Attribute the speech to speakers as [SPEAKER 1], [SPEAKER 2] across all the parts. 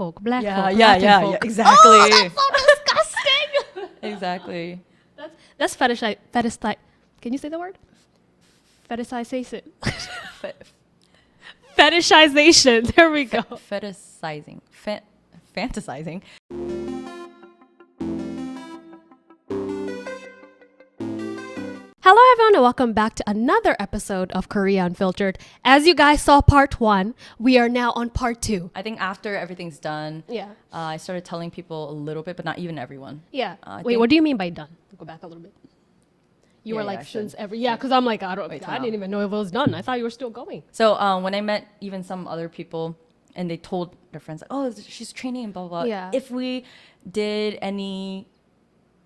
[SPEAKER 1] folk, black
[SPEAKER 2] Yeah,
[SPEAKER 1] folk,
[SPEAKER 2] yeah,
[SPEAKER 1] Latin
[SPEAKER 2] yeah,
[SPEAKER 1] folk.
[SPEAKER 2] yeah, exactly.
[SPEAKER 1] Oh, that's so disgusting.
[SPEAKER 2] Exactly.
[SPEAKER 1] That's fetish. Can you say the word? Fetishization.
[SPEAKER 2] Fe-
[SPEAKER 1] Fetishization. There we go.
[SPEAKER 2] Fetishizing. Fantasizing.
[SPEAKER 1] Hello everyone and welcome back to another episode of Korea Unfiltered. As you guys saw part 1, we are now on part 2.
[SPEAKER 2] I think after everything's done,
[SPEAKER 1] Yeah.
[SPEAKER 2] I started telling people a little bit, but not even everyone.
[SPEAKER 1] Yeah.
[SPEAKER 2] I
[SPEAKER 1] Wait,
[SPEAKER 2] think-
[SPEAKER 1] what do you mean by done? Go back a little bit. You were
[SPEAKER 2] Yeah,
[SPEAKER 1] like
[SPEAKER 2] I should.
[SPEAKER 1] since every because I'm like I
[SPEAKER 2] Wait,
[SPEAKER 1] didn't even know if it was done. I thought you were still going.
[SPEAKER 2] So when I met even some other people and they told their friends, like, oh, she's training and blah, blah, blah.
[SPEAKER 1] Yeah.
[SPEAKER 2] If we did any,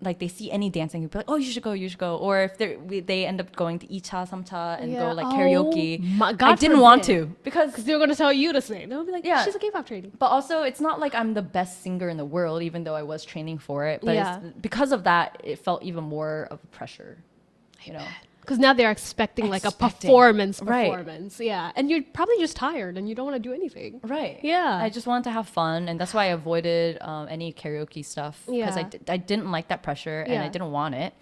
[SPEAKER 2] like they see any dancing, they'd be like, oh, you should go. Or if they end up going to Icha, Samcha and go like karaoke.
[SPEAKER 1] My God,
[SPEAKER 2] I didn't want to because
[SPEAKER 1] they're going to tell you to sing. They'll be like,
[SPEAKER 2] Yeah.
[SPEAKER 1] she's a K-pop training.
[SPEAKER 2] But also, it's not like I'm the best singer in the world, even though I was training for it. But
[SPEAKER 1] Yeah.
[SPEAKER 2] because of that, it felt even more of a pressure, you know?
[SPEAKER 1] Because now they're expecting like a
[SPEAKER 2] Expecting.
[SPEAKER 1] performance.
[SPEAKER 2] Right.
[SPEAKER 1] Yeah. And you're probably just tired and you don't want to do anything.
[SPEAKER 2] Right.
[SPEAKER 1] Yeah.
[SPEAKER 2] I just wanted to have fun. And that's why I avoided any karaoke stuff. Because
[SPEAKER 1] Yeah.
[SPEAKER 2] I didn't like that pressure and I
[SPEAKER 1] Yeah.
[SPEAKER 2] didn't want it.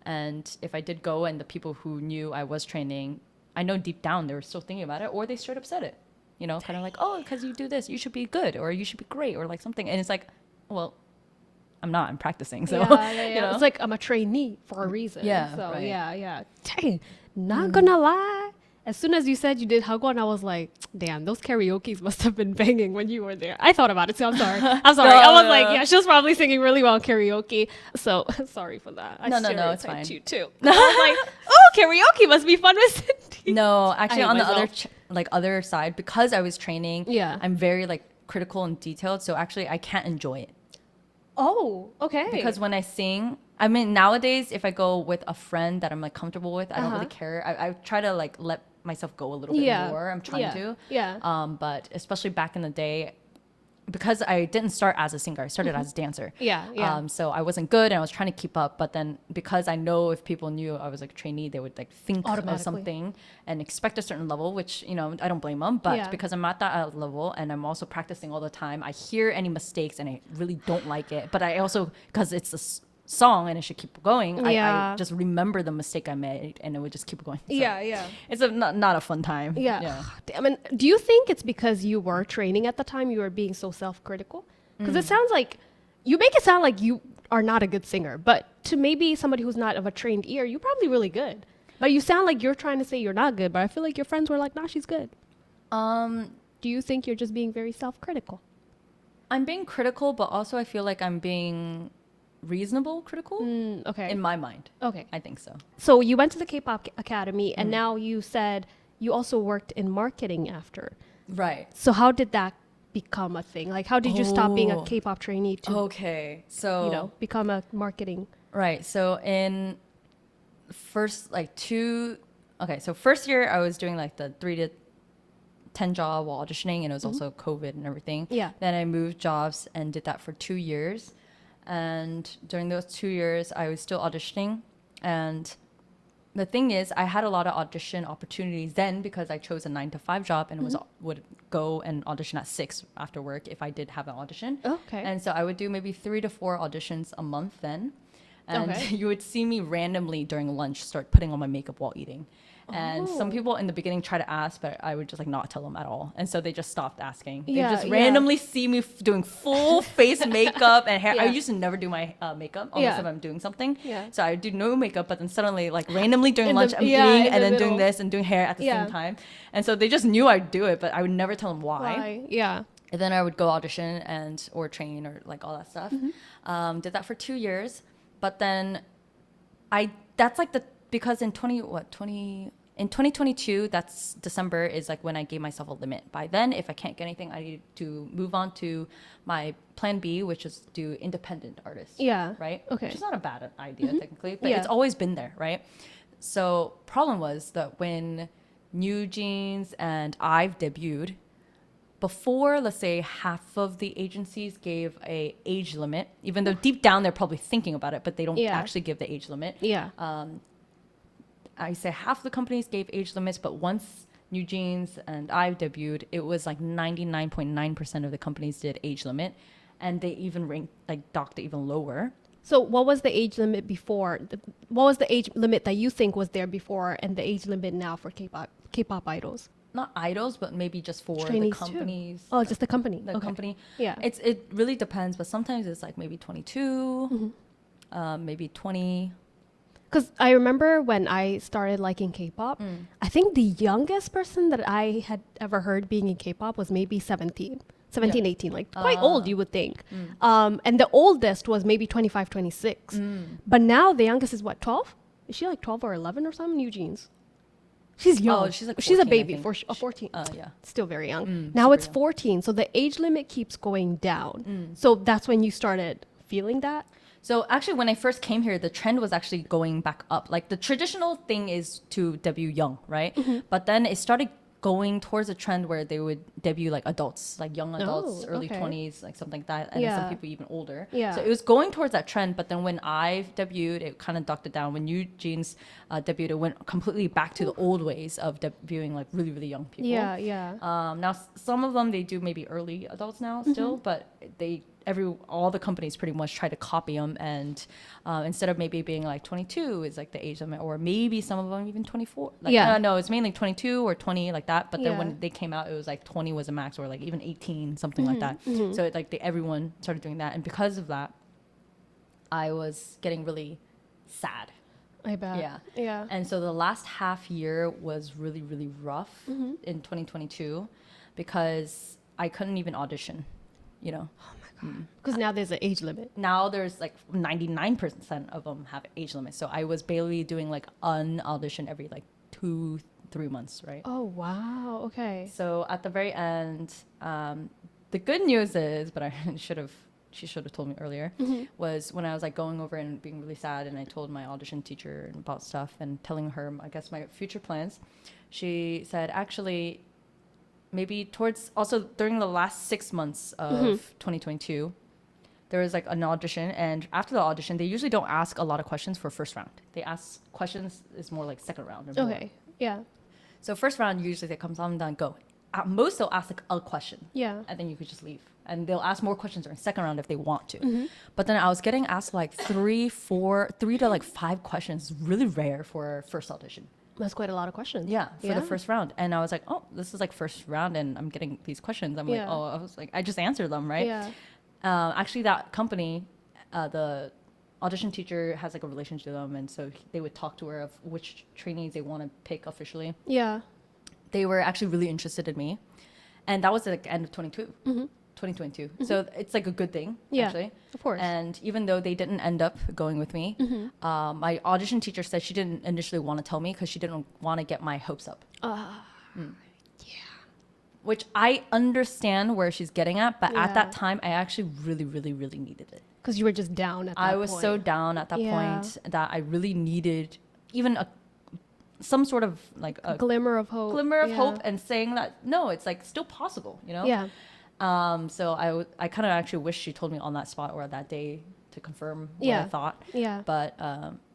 [SPEAKER 2] And if I did go and the people who knew I was training, I know deep down they were still thinking about it or they straight up said it. You know, kind of like, oh, because you do this, you should be good or you should be great or like something. And it's like, well, I'm not. I'm practicing. So,
[SPEAKER 1] yeah.
[SPEAKER 2] you know?
[SPEAKER 1] It's like I'm a trainee for a reason.
[SPEAKER 2] Yeah,
[SPEAKER 1] So
[SPEAKER 2] right.
[SPEAKER 1] yeah. Dang, not gonna lie. As soon as you said you did Hagwon, I was like, damn, those karaoke's must have been banging when you were there. I thought about it, so I'm sorry. I was like, yeah, she was probably singing really well in karaoke. So sorry for that. I
[SPEAKER 2] No, it's
[SPEAKER 1] stereotyped
[SPEAKER 2] fine.
[SPEAKER 1] you too. I was like, oh, karaoke must be fun with Cindy.
[SPEAKER 2] No, actually,
[SPEAKER 1] hate
[SPEAKER 2] on the
[SPEAKER 1] myself.
[SPEAKER 2] other side, because I was training,
[SPEAKER 1] Yeah.
[SPEAKER 2] I'm very like critical and detailed. So actually, I can't enjoy it
[SPEAKER 1] Oh, okay.
[SPEAKER 2] because when I sing, I mean, nowadays, if I go with a friend that I'm like comfortable with, I don't really
[SPEAKER 1] Uh-huh.
[SPEAKER 2] care. I try to like let myself go a little bit
[SPEAKER 1] Yeah.
[SPEAKER 2] more. I'm trying
[SPEAKER 1] Yeah.
[SPEAKER 2] to.
[SPEAKER 1] Yeah.
[SPEAKER 2] But especially back in the day, because I didn't start as a singer, I started as a dancer.
[SPEAKER 1] Yeah, yeah.
[SPEAKER 2] So I wasn't good and I was trying to keep up. But then because I know if people knew I was like a trainee, they would like think of
[SPEAKER 1] Automatically.
[SPEAKER 2] something and expect a certain level, which, you know, I don't blame them. But
[SPEAKER 1] Yeah.
[SPEAKER 2] because I'm at that level and I'm also practicing all the time, I hear any mistakes and I really don't like it. But I also, because it's a song and it should keep going, I
[SPEAKER 1] Yeah.
[SPEAKER 2] just remember the mistake I made and it would just keep going. So
[SPEAKER 1] yeah.
[SPEAKER 2] It's not a fun time.
[SPEAKER 1] Yeah. Damn, and do you think it's because you were training at the time you were being so self-critical? Because it sounds like you make it sound like you are not a good singer, but to maybe somebody who's not of a trained ear, you're probably really good. But you sound like you're trying to say you're not good, but I feel like your friends were like, nah, she's good. Do you think you're just being very self-critical?
[SPEAKER 2] I'm being critical, but also I feel like I'm being reasonable critical
[SPEAKER 1] Okay.
[SPEAKER 2] in my mind.
[SPEAKER 1] Okay.
[SPEAKER 2] I think so.
[SPEAKER 1] So you went to the K-pop Academy, and now you said you also worked in marketing after.
[SPEAKER 2] Right.
[SPEAKER 1] So how did that become a thing? Like, how did you stop being a
[SPEAKER 2] Oh.
[SPEAKER 1] K-pop trainee to,
[SPEAKER 2] Okay. So
[SPEAKER 1] become a marketing?
[SPEAKER 2] right. So in first so first year I was doing like the 3 to 10 job while auditioning, and it was also COVID and everything.
[SPEAKER 1] Yeah.
[SPEAKER 2] Then I moved jobs and did that for 2 years. And during those 2 years, I was still auditioning. And the thing is, I had a lot of audition opportunities then because I chose a 9 to 5 job and would go and audition at 6 after work if I did have an audition.
[SPEAKER 1] Okay.
[SPEAKER 2] And so I would do maybe 3 to 4 auditions a month then. And
[SPEAKER 1] Okay.
[SPEAKER 2] you would see me randomly during lunch start putting on my makeup while eating. And some people in the beginning try to ask, but I would just like not tell them at all. And so they just stopped asking. They
[SPEAKER 1] Yeah,
[SPEAKER 2] just
[SPEAKER 1] yeah.
[SPEAKER 2] randomly see me doing full face makeup and hair. I
[SPEAKER 1] Yeah.
[SPEAKER 2] used to never do my makeup unless
[SPEAKER 1] Yeah.
[SPEAKER 2] if I'm doing something.
[SPEAKER 1] Yeah.
[SPEAKER 2] So I would do no makeup, but then suddenly like randomly during
[SPEAKER 1] In
[SPEAKER 2] lunch
[SPEAKER 1] the-
[SPEAKER 2] I'm
[SPEAKER 1] yeah,
[SPEAKER 2] eating
[SPEAKER 1] in
[SPEAKER 2] and
[SPEAKER 1] the
[SPEAKER 2] then doing
[SPEAKER 1] middle.
[SPEAKER 2] this and doing hair at the
[SPEAKER 1] Yeah.
[SPEAKER 2] same time. And so they just knew I'd do it, but I would never tell them why.
[SPEAKER 1] Yeah.
[SPEAKER 2] And then I would go audition or train or like all that stuff. Did that for 2 years, but then because in 2022, that's December is like when I gave myself a limit. By then, if I can't get anything, I need to move on to my plan B, which is do independent artists.
[SPEAKER 1] Yeah.
[SPEAKER 2] Right.
[SPEAKER 1] Okay.
[SPEAKER 2] Which is not a bad idea technically, but
[SPEAKER 1] Yeah.
[SPEAKER 2] it's always been there, right? So problem was that when New Jeans and I've debuted, before, let's say, half of the agencies gave a age limit, even though deep down they're probably thinking about it, but they don't
[SPEAKER 1] Yeah.
[SPEAKER 2] actually give the age limit.
[SPEAKER 1] Yeah.
[SPEAKER 2] I say half the companies gave age limits, but once New Jeans and I debuted, it was like 99.9% of the companies did age limit, and they even ranked like docked it even lower.
[SPEAKER 1] So what was the age limit before? What was the age limit that you think was there before, and the age limit now for K-pop idols?
[SPEAKER 2] Not idols, but maybe just for the
[SPEAKER 1] Trainees too.
[SPEAKER 2] companies.
[SPEAKER 1] Oh, just the company.
[SPEAKER 2] The company.
[SPEAKER 1] Yeah.
[SPEAKER 2] It really depends, but sometimes it's like maybe 22,
[SPEAKER 1] Mm-hmm.
[SPEAKER 2] maybe 20.
[SPEAKER 1] Because I remember when I started liking K-pop, I think the youngest person that I had ever heard being in K-pop was maybe 17, 18, like quite old, you would think. And the oldest was maybe 25, 26. But now the youngest is what, 12? Is she like 12 or 11 or something? New Jeans. She's young.
[SPEAKER 2] Oh, she's like
[SPEAKER 1] she's a
[SPEAKER 2] 14, I
[SPEAKER 1] baby,
[SPEAKER 2] think.
[SPEAKER 1] 14.
[SPEAKER 2] Yeah.
[SPEAKER 1] Still very young. Now
[SPEAKER 2] super
[SPEAKER 1] it's
[SPEAKER 2] young.
[SPEAKER 1] 14. So the age limit keeps going down. So that's when you started feeling that?
[SPEAKER 2] So actually, when I first came here, the trend was actually going back up. Like the traditional thing is to debut young, right? But then it started going towards a trend where they would debut like adults, like young adults, early
[SPEAKER 1] okay.
[SPEAKER 2] 20s, like something like that, and then some
[SPEAKER 1] Yeah.
[SPEAKER 2] people even older.
[SPEAKER 1] Yeah.
[SPEAKER 2] So it was going towards that trend. But then when I debuted, it kind of ducked it down. When New Jeans debuted, it went completely back to the old ways of debuting like really, really young people.
[SPEAKER 1] Yeah.
[SPEAKER 2] Now some of them they do maybe early adults now still, but all the companies pretty much try to copy them, and instead of maybe being like 22 is like the age limit, or maybe some of them even 24. Like,
[SPEAKER 1] Yeah.
[SPEAKER 2] no, it's mainly 22 or 20 like that. But then
[SPEAKER 1] Yeah.
[SPEAKER 2] when they came out, it was like 20 was a max, or like even 18, something like that. So it, like everyone started doing that, and because of that, I was getting really sad.
[SPEAKER 1] I bet.
[SPEAKER 2] Yeah.
[SPEAKER 1] Yeah.
[SPEAKER 2] And so the last half year was really, really rough in 2022 because I couldn't even audition, you know.
[SPEAKER 1] Because now there's an age limit.
[SPEAKER 2] Now there's like 99% of them have age limits. So I was barely doing like an audition every like 2-3 months, right?
[SPEAKER 1] Oh, wow. Okay.
[SPEAKER 2] So at the very end, the good news is, but she should have told me earlier, was when I was like going over and being really sad, and I told my audition teacher about stuff and telling her, I guess, my future plans. She said, actually, maybe towards also during the last 6 months of 2022, there was like an audition, and after the audition, they usually don't ask a lot of questions for first round. They ask questions is more like second round. Or more.
[SPEAKER 1] Okay. Yeah.
[SPEAKER 2] So first round usually they comes on and go. At most they'll ask like a question.
[SPEAKER 1] Yeah.
[SPEAKER 2] And then you could just leave. And they'll ask more questions during second round if they want to. But then I was getting asked like 3 to like 5 questions. Really rare for first audition.
[SPEAKER 1] That's quite a lot of questions.
[SPEAKER 2] Yeah, for the first round. And I was like, oh, this is like first round and I'm getting these questions. I'm like,
[SPEAKER 1] Yeah.
[SPEAKER 2] oh, I was like, I just answered them, right?
[SPEAKER 1] Yeah.
[SPEAKER 2] Actually, that company, the audition teacher has like a relationship with them. And so they would talk to her of which trainees they want to pick officially.
[SPEAKER 1] Yeah.
[SPEAKER 2] They were actually really interested in me. And that was like the end of 2022. So it's like a good thing,
[SPEAKER 1] Yeah.
[SPEAKER 2] actually.
[SPEAKER 1] Of course.
[SPEAKER 2] And even though they didn't end up going with me, my audition teacher said she didn't initially want to tell me because she didn't want to get my hopes up. Which I understand where she's getting at, but at that time, I actually really, really, really needed it.
[SPEAKER 1] Because you were just down at that point.
[SPEAKER 2] I was so down at that
[SPEAKER 1] Yeah.
[SPEAKER 2] point that I really needed even some sort of like a
[SPEAKER 1] glimmer of hope.
[SPEAKER 2] glimmer of
[SPEAKER 1] Yeah.
[SPEAKER 2] hope, and saying that no, it's like still possible, you know.
[SPEAKER 1] Yeah.
[SPEAKER 2] So I kind of actually wish she told me on that spot or that day to confirm what
[SPEAKER 1] Yeah.
[SPEAKER 2] I thought.
[SPEAKER 1] Yeah.
[SPEAKER 2] But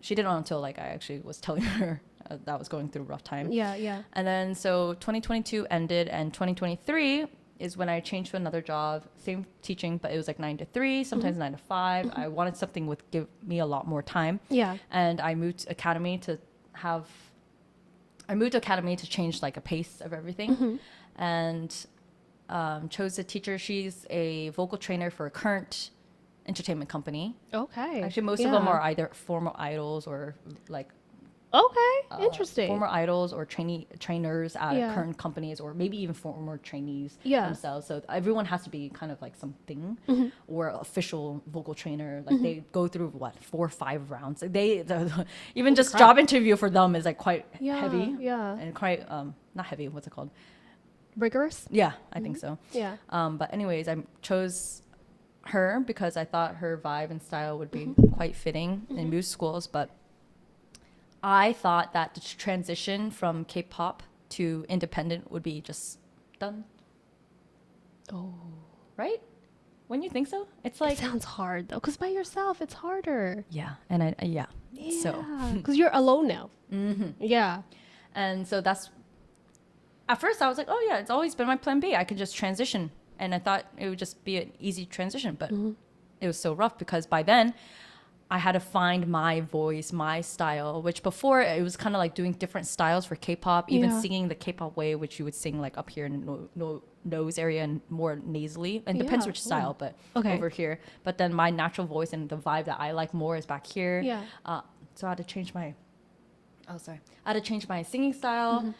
[SPEAKER 2] she didn't until like I actually was telling her that I was going through a rough time.
[SPEAKER 1] Yeah. Yeah.
[SPEAKER 2] And then so 2022 ended, and 2023 is when I changed to another job, same teaching, but it was like 9 to 3, sometimes 9 to 5. I wanted something with give me a lot more time.
[SPEAKER 1] Yeah.
[SPEAKER 2] And I moved to academy to change like a pace of everything, and chose a teacher. She's a vocal trainer for a current entertainment company.
[SPEAKER 1] Okay.
[SPEAKER 2] Actually, most of them are either former idols or like
[SPEAKER 1] Okay. Interesting.
[SPEAKER 2] former idols or trainers at
[SPEAKER 1] Yeah.
[SPEAKER 2] current companies, or maybe even former trainees
[SPEAKER 1] Yeah.
[SPEAKER 2] themselves. So everyone has to be kind of like something or official vocal trainer. Like they go through 4 or 5 rounds. Like even just
[SPEAKER 1] crap.
[SPEAKER 2] job interview for them is like quite
[SPEAKER 1] Yeah,
[SPEAKER 2] heavy.
[SPEAKER 1] yeah.
[SPEAKER 2] And quite not heavy. What's it called?
[SPEAKER 1] Rigorous.
[SPEAKER 2] Yeah, I think so.
[SPEAKER 1] Yeah.
[SPEAKER 2] But anyways, I chose her because I thought her vibe and style would be quite fitting in music schools. But I thought that the transition from K-pop to independent would be just done.
[SPEAKER 1] Oh.
[SPEAKER 2] Right? When you think so? It's
[SPEAKER 1] It
[SPEAKER 2] like
[SPEAKER 1] sounds hard though, because by yourself it's harder.
[SPEAKER 2] yeah, and I so
[SPEAKER 1] because you're alone now. Yeah.
[SPEAKER 2] and so that's at first I was like, oh yeah, it's always been my plan B. I could just transition. And I thought it would just be an easy transition. But it was so rough because by then I had to find my voice, my style, which before it was kind of like doing different styles for K-pop, even
[SPEAKER 1] Yeah.
[SPEAKER 2] singing the K-pop way, which you would sing like up here in the nose area and more nasally. And depends
[SPEAKER 1] Yeah.
[SPEAKER 2] which style, but
[SPEAKER 1] Okay.
[SPEAKER 2] over here. But then my natural voice and the vibe that I like more is back here.
[SPEAKER 1] Yeah.
[SPEAKER 2] So I had to change my I had to change my singing style,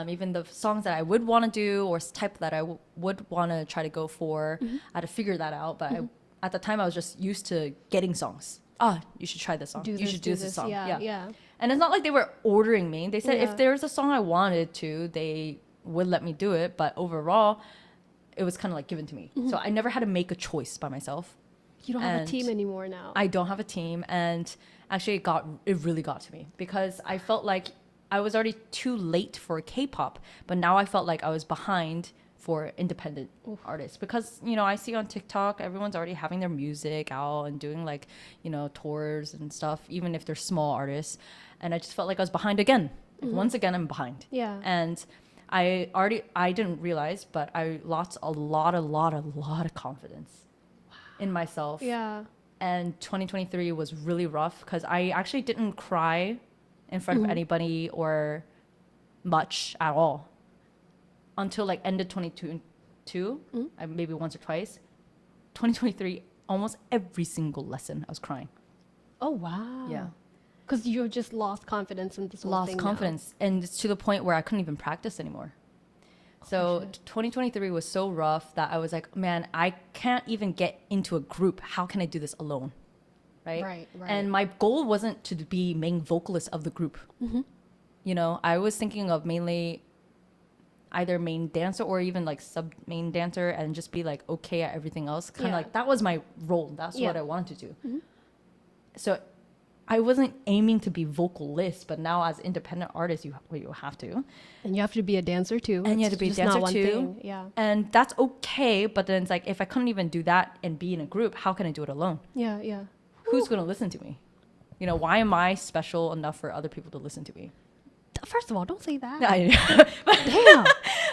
[SPEAKER 2] even the songs that I would want to do or type that I would want to try to go for. I had to figure that out. But at the time, I was just used to getting songs. Ah, you should try this song. You should do this song.
[SPEAKER 1] Yeah, yeah.
[SPEAKER 2] And it's not like they were ordering me. They said
[SPEAKER 1] Yeah.
[SPEAKER 2] if there was a song I wanted to, they would let me do it. But overall, it was kind of like given to me. So I never had to make a choice by myself.
[SPEAKER 1] You don't have a
[SPEAKER 2] And
[SPEAKER 1] team anymore now.
[SPEAKER 2] I don't have a team, and actually it really got to me because I felt like I was already too late for K-pop, but now I felt like I was behind for independent artists because I see on TikTok everyone's already having their music out and doing like tours and stuff, even if they're small artists, and I just felt like I was behind again. Like, once again, I'm behind.
[SPEAKER 1] Yeah.
[SPEAKER 2] And I didn't realize, but I lost a lot of confidence in myself.
[SPEAKER 1] Yeah.
[SPEAKER 2] And 2023 was really rough because I actually didn't cry in front of anybody or much at all until like end of 2022, maybe once or twice. 2023, almost every single lesson I was crying.
[SPEAKER 1] Oh wow.
[SPEAKER 2] Yeah.
[SPEAKER 1] Because you just lost confidence in this whole
[SPEAKER 2] Lost
[SPEAKER 1] thing now.
[SPEAKER 2] confidence, and it's to the point where I couldn't even practice anymore. So
[SPEAKER 1] shit.
[SPEAKER 2] 2023 was so rough that I was like, man, I can't even get into a group. How can I do this alone? Right?
[SPEAKER 1] Right.
[SPEAKER 2] And my goal wasn't to be main vocalist of the group. I was thinking of mainly either main dancer or even like sub main dancer and just be like okay at everything else. Kind of
[SPEAKER 1] Yeah.
[SPEAKER 2] like that was my role. That's
[SPEAKER 1] Yeah.
[SPEAKER 2] what I wanted to do. So I wasn't aiming to be vocalist, but now as independent artist, you have to.
[SPEAKER 1] And you have to be a dancer too.
[SPEAKER 2] And you
[SPEAKER 1] It's
[SPEAKER 2] have to be a
[SPEAKER 1] just not
[SPEAKER 2] dancer
[SPEAKER 1] one
[SPEAKER 2] too.
[SPEAKER 1] thing. Yeah.
[SPEAKER 2] And that's okay, but then it's like if I couldn't even do that and be in a group, how can I do it alone?
[SPEAKER 1] Yeah. Yeah.
[SPEAKER 2] Who's going to listen to me? Why am I special enough for other people to listen to me?
[SPEAKER 1] First of all, don't say that.
[SPEAKER 2] Damn.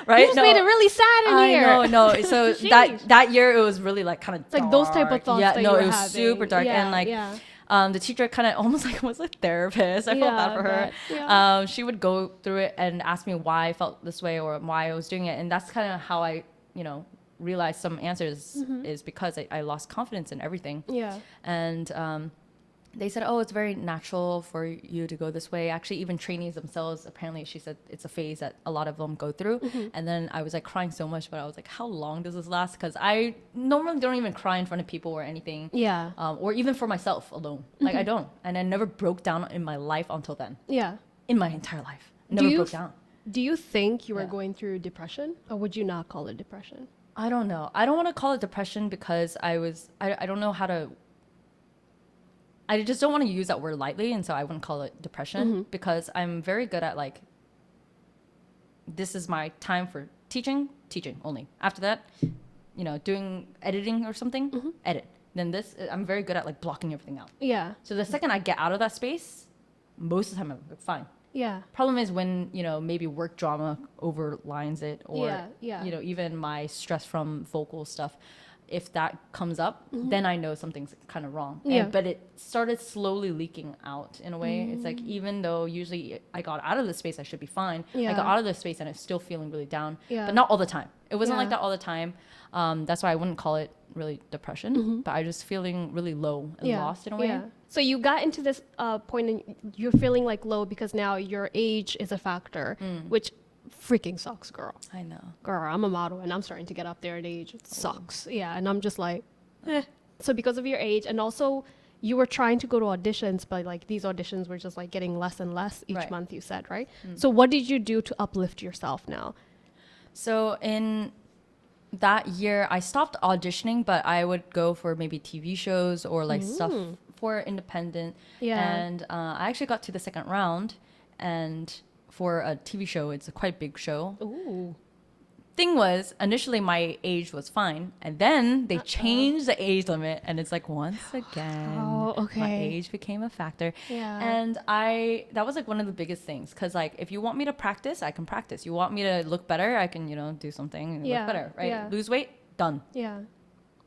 [SPEAKER 2] Right?
[SPEAKER 1] You just made it really sad in here.
[SPEAKER 2] I know, no. So
[SPEAKER 1] Sheesh.
[SPEAKER 2] that year it was really like kind of
[SPEAKER 1] It's like those type of thoughts
[SPEAKER 2] Yeah,
[SPEAKER 1] that
[SPEAKER 2] no,
[SPEAKER 1] you were
[SPEAKER 2] it was
[SPEAKER 1] having.
[SPEAKER 2] super dark.
[SPEAKER 1] Yeah,
[SPEAKER 2] And like
[SPEAKER 1] yeah.
[SPEAKER 2] the teacher kind of almost like was a therapist. I felt bad for her.
[SPEAKER 1] Yeah.
[SPEAKER 2] She would go through it and ask me why I felt this way or why I was doing it. And that's kind of how I, realized some answers is because I lost confidence in everything.
[SPEAKER 1] Yeah.
[SPEAKER 2] And they said, oh, it's very natural for you to go this way. Actually, even trainees themselves, apparently, she said it's a phase that a lot of them go through. And then I was like crying so much, but I was like, how long does this last? Because I normally don't even cry in front of people or anything.
[SPEAKER 1] Yeah.
[SPEAKER 2] Or even for myself alone. Like, I don't. And I never broke down in my life until then.
[SPEAKER 1] Yeah.
[SPEAKER 2] In my entire life. Never broke down.
[SPEAKER 1] Do you think you were
[SPEAKER 2] Yeah.
[SPEAKER 1] going through depression, or would you not call it depression?
[SPEAKER 2] I don't know. I don't want to call it depression because I don't know how to. I just don't want to use that word lightly, and so I wouldn't call it depression because I'm very good at like. This is my time for teaching only. After that, doing editing or something, edit. Then I'm very good at like blocking everything out.
[SPEAKER 1] Yeah.
[SPEAKER 2] So the second I get out of that space, most of the time I'm fine.
[SPEAKER 1] Yeah.
[SPEAKER 2] Problem is when maybe work drama overlines it, or
[SPEAKER 1] Yeah.
[SPEAKER 2] even my stress from vocal stuff. If that comes up, then I know something's kind of wrong.
[SPEAKER 1] Yeah.
[SPEAKER 2] But it started slowly leaking out in a way. It's like even though usually I got out of the space, I should be fine. I
[SPEAKER 1] Yeah.
[SPEAKER 2] got out of the space and I'm still feeling really down.
[SPEAKER 1] Yeah.
[SPEAKER 2] But not all the time. It wasn't like
[SPEAKER 1] Yeah.
[SPEAKER 2] that all the time. That's why I wouldn't call it really depression. But I just feeling really low and lost in a way.
[SPEAKER 1] Yeah. So you got into this point and you're feeling like low because now your age is a factor, which freaking sucks, girl.
[SPEAKER 2] I know.
[SPEAKER 1] Girl, I'm a model and I'm starting to get up there in age. It sucks. Yeah. And I'm just like, So because of your age, and also you were trying to go to auditions, but like these auditions were just like getting less and less each
[SPEAKER 2] Right.
[SPEAKER 1] month, you said, right? So what did you do to uplift yourself now?
[SPEAKER 2] So in that year, I stopped auditioning, but I would go for maybe TV shows or like stuff for independent.
[SPEAKER 1] Yeah.
[SPEAKER 2] And I actually got to the second round, and for a TV show, it's a quite big show.
[SPEAKER 1] Ooh.
[SPEAKER 2] thing was, initially my age was fine, and then they changed the age limit, and it's like once again,
[SPEAKER 1] Oh, okay.
[SPEAKER 2] my age became a factor.
[SPEAKER 1] Yeah.
[SPEAKER 2] And that was like one of the biggest things, because like if you want me to practice, I can practice. You want me to look better, I can, do something and look better, right?
[SPEAKER 1] Yeah.
[SPEAKER 2] Lose weight, done.
[SPEAKER 1] Yeah.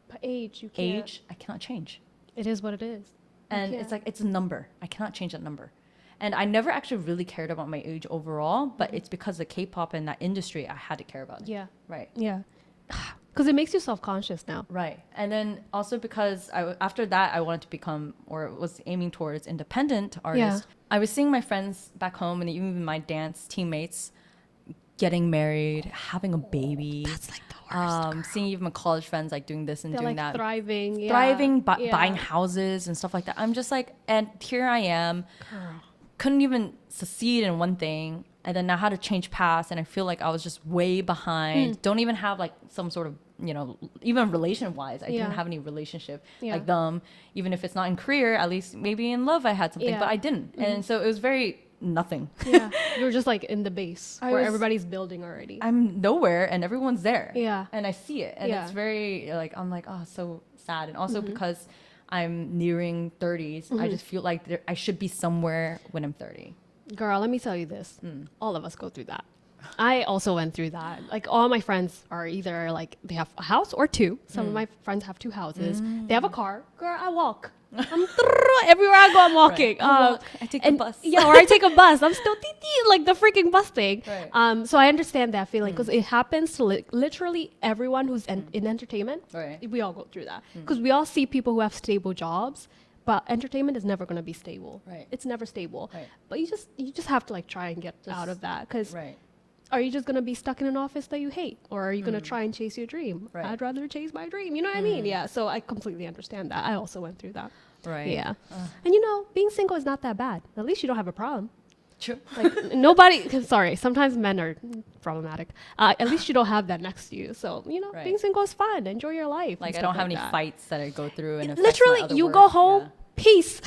[SPEAKER 1] But age, you can't.
[SPEAKER 2] Age, I cannot change.
[SPEAKER 1] It is what it is.
[SPEAKER 2] And it's like, it's a number. I cannot change that number. And I never actually really cared about my age overall, but it's because of K-pop and that industry, I had to care about it.
[SPEAKER 1] Yeah.
[SPEAKER 2] Right.
[SPEAKER 1] Yeah. Because it makes you self-conscious now.
[SPEAKER 2] Right. And then also because after that, I wanted to become, or was aiming towards, independent artist.
[SPEAKER 1] Yeah.
[SPEAKER 2] I was seeing my friends back home and even my dance teammates getting married, having a baby.
[SPEAKER 1] That's like the worst.
[SPEAKER 2] Seeing even my college friends like doing this and
[SPEAKER 1] They're
[SPEAKER 2] doing
[SPEAKER 1] like
[SPEAKER 2] that.
[SPEAKER 1] thriving. Yeah.
[SPEAKER 2] Thriving,
[SPEAKER 1] Yeah.
[SPEAKER 2] buying houses and stuff like that. I'm just like, and here I am.
[SPEAKER 1] Girl.
[SPEAKER 2] Couldn't even succeed in one thing, and then now had to change paths, and I feel like I was just way behind. Don't even have like some sort of, even relation wise, I didn't have any relationship like them. Even if it's not in career, at least maybe in love I had something, but I didn't. And so it was very nothing.
[SPEAKER 1] Yeah. You're just like in the base where
[SPEAKER 2] was-
[SPEAKER 1] everybody's building already.
[SPEAKER 2] I'm nowhere and everyone's there.
[SPEAKER 1] Yeah.
[SPEAKER 2] And I see it, and
[SPEAKER 1] Yeah.
[SPEAKER 2] it's very like, I'm like, oh, so sad. And also because I'm nearing 30s, I just feel like I should be somewhere when I'm 30.
[SPEAKER 1] Girl, let me tell you this. All of us go through that. I also went through that. Like all my friends are either like they have a house or two. Some of my friends have two houses. They have a car. Girl, I walk. I'm everywhere I go, I'm walking.
[SPEAKER 2] Right. I take the bus.
[SPEAKER 1] Yeah, or I take a bus. I'm still like the freaking bus thing.
[SPEAKER 2] Right.
[SPEAKER 1] So I understand that feeling because it happens to literally everyone who's in entertainment.
[SPEAKER 2] Right.
[SPEAKER 1] We all go through that because we all see people who have stable jobs. But entertainment is never going to be stable.
[SPEAKER 2] Right.
[SPEAKER 1] It's never stable.
[SPEAKER 2] Right.
[SPEAKER 1] But you just have to like try and get out of that because
[SPEAKER 2] Right.
[SPEAKER 1] are you just going to be stuck in an office that you hate or are you going to try and chase your dream?
[SPEAKER 2] Right.
[SPEAKER 1] I'd rather chase my dream. You know what I mean? Yeah. So I completely understand that. I also went through that.
[SPEAKER 2] Right.
[SPEAKER 1] Yeah. And being single is not that bad. At least you don't have a problem.
[SPEAKER 2] True.
[SPEAKER 1] Like nobody, sorry, sometimes men are problematic. At least you don't have that next to you. So,
[SPEAKER 2] Right.
[SPEAKER 1] being single is fun. Enjoy your life.
[SPEAKER 2] Like
[SPEAKER 1] and
[SPEAKER 2] I don't
[SPEAKER 1] stuff
[SPEAKER 2] have any
[SPEAKER 1] that.
[SPEAKER 2] fights that I go through, and
[SPEAKER 1] Literally, you go home, peace.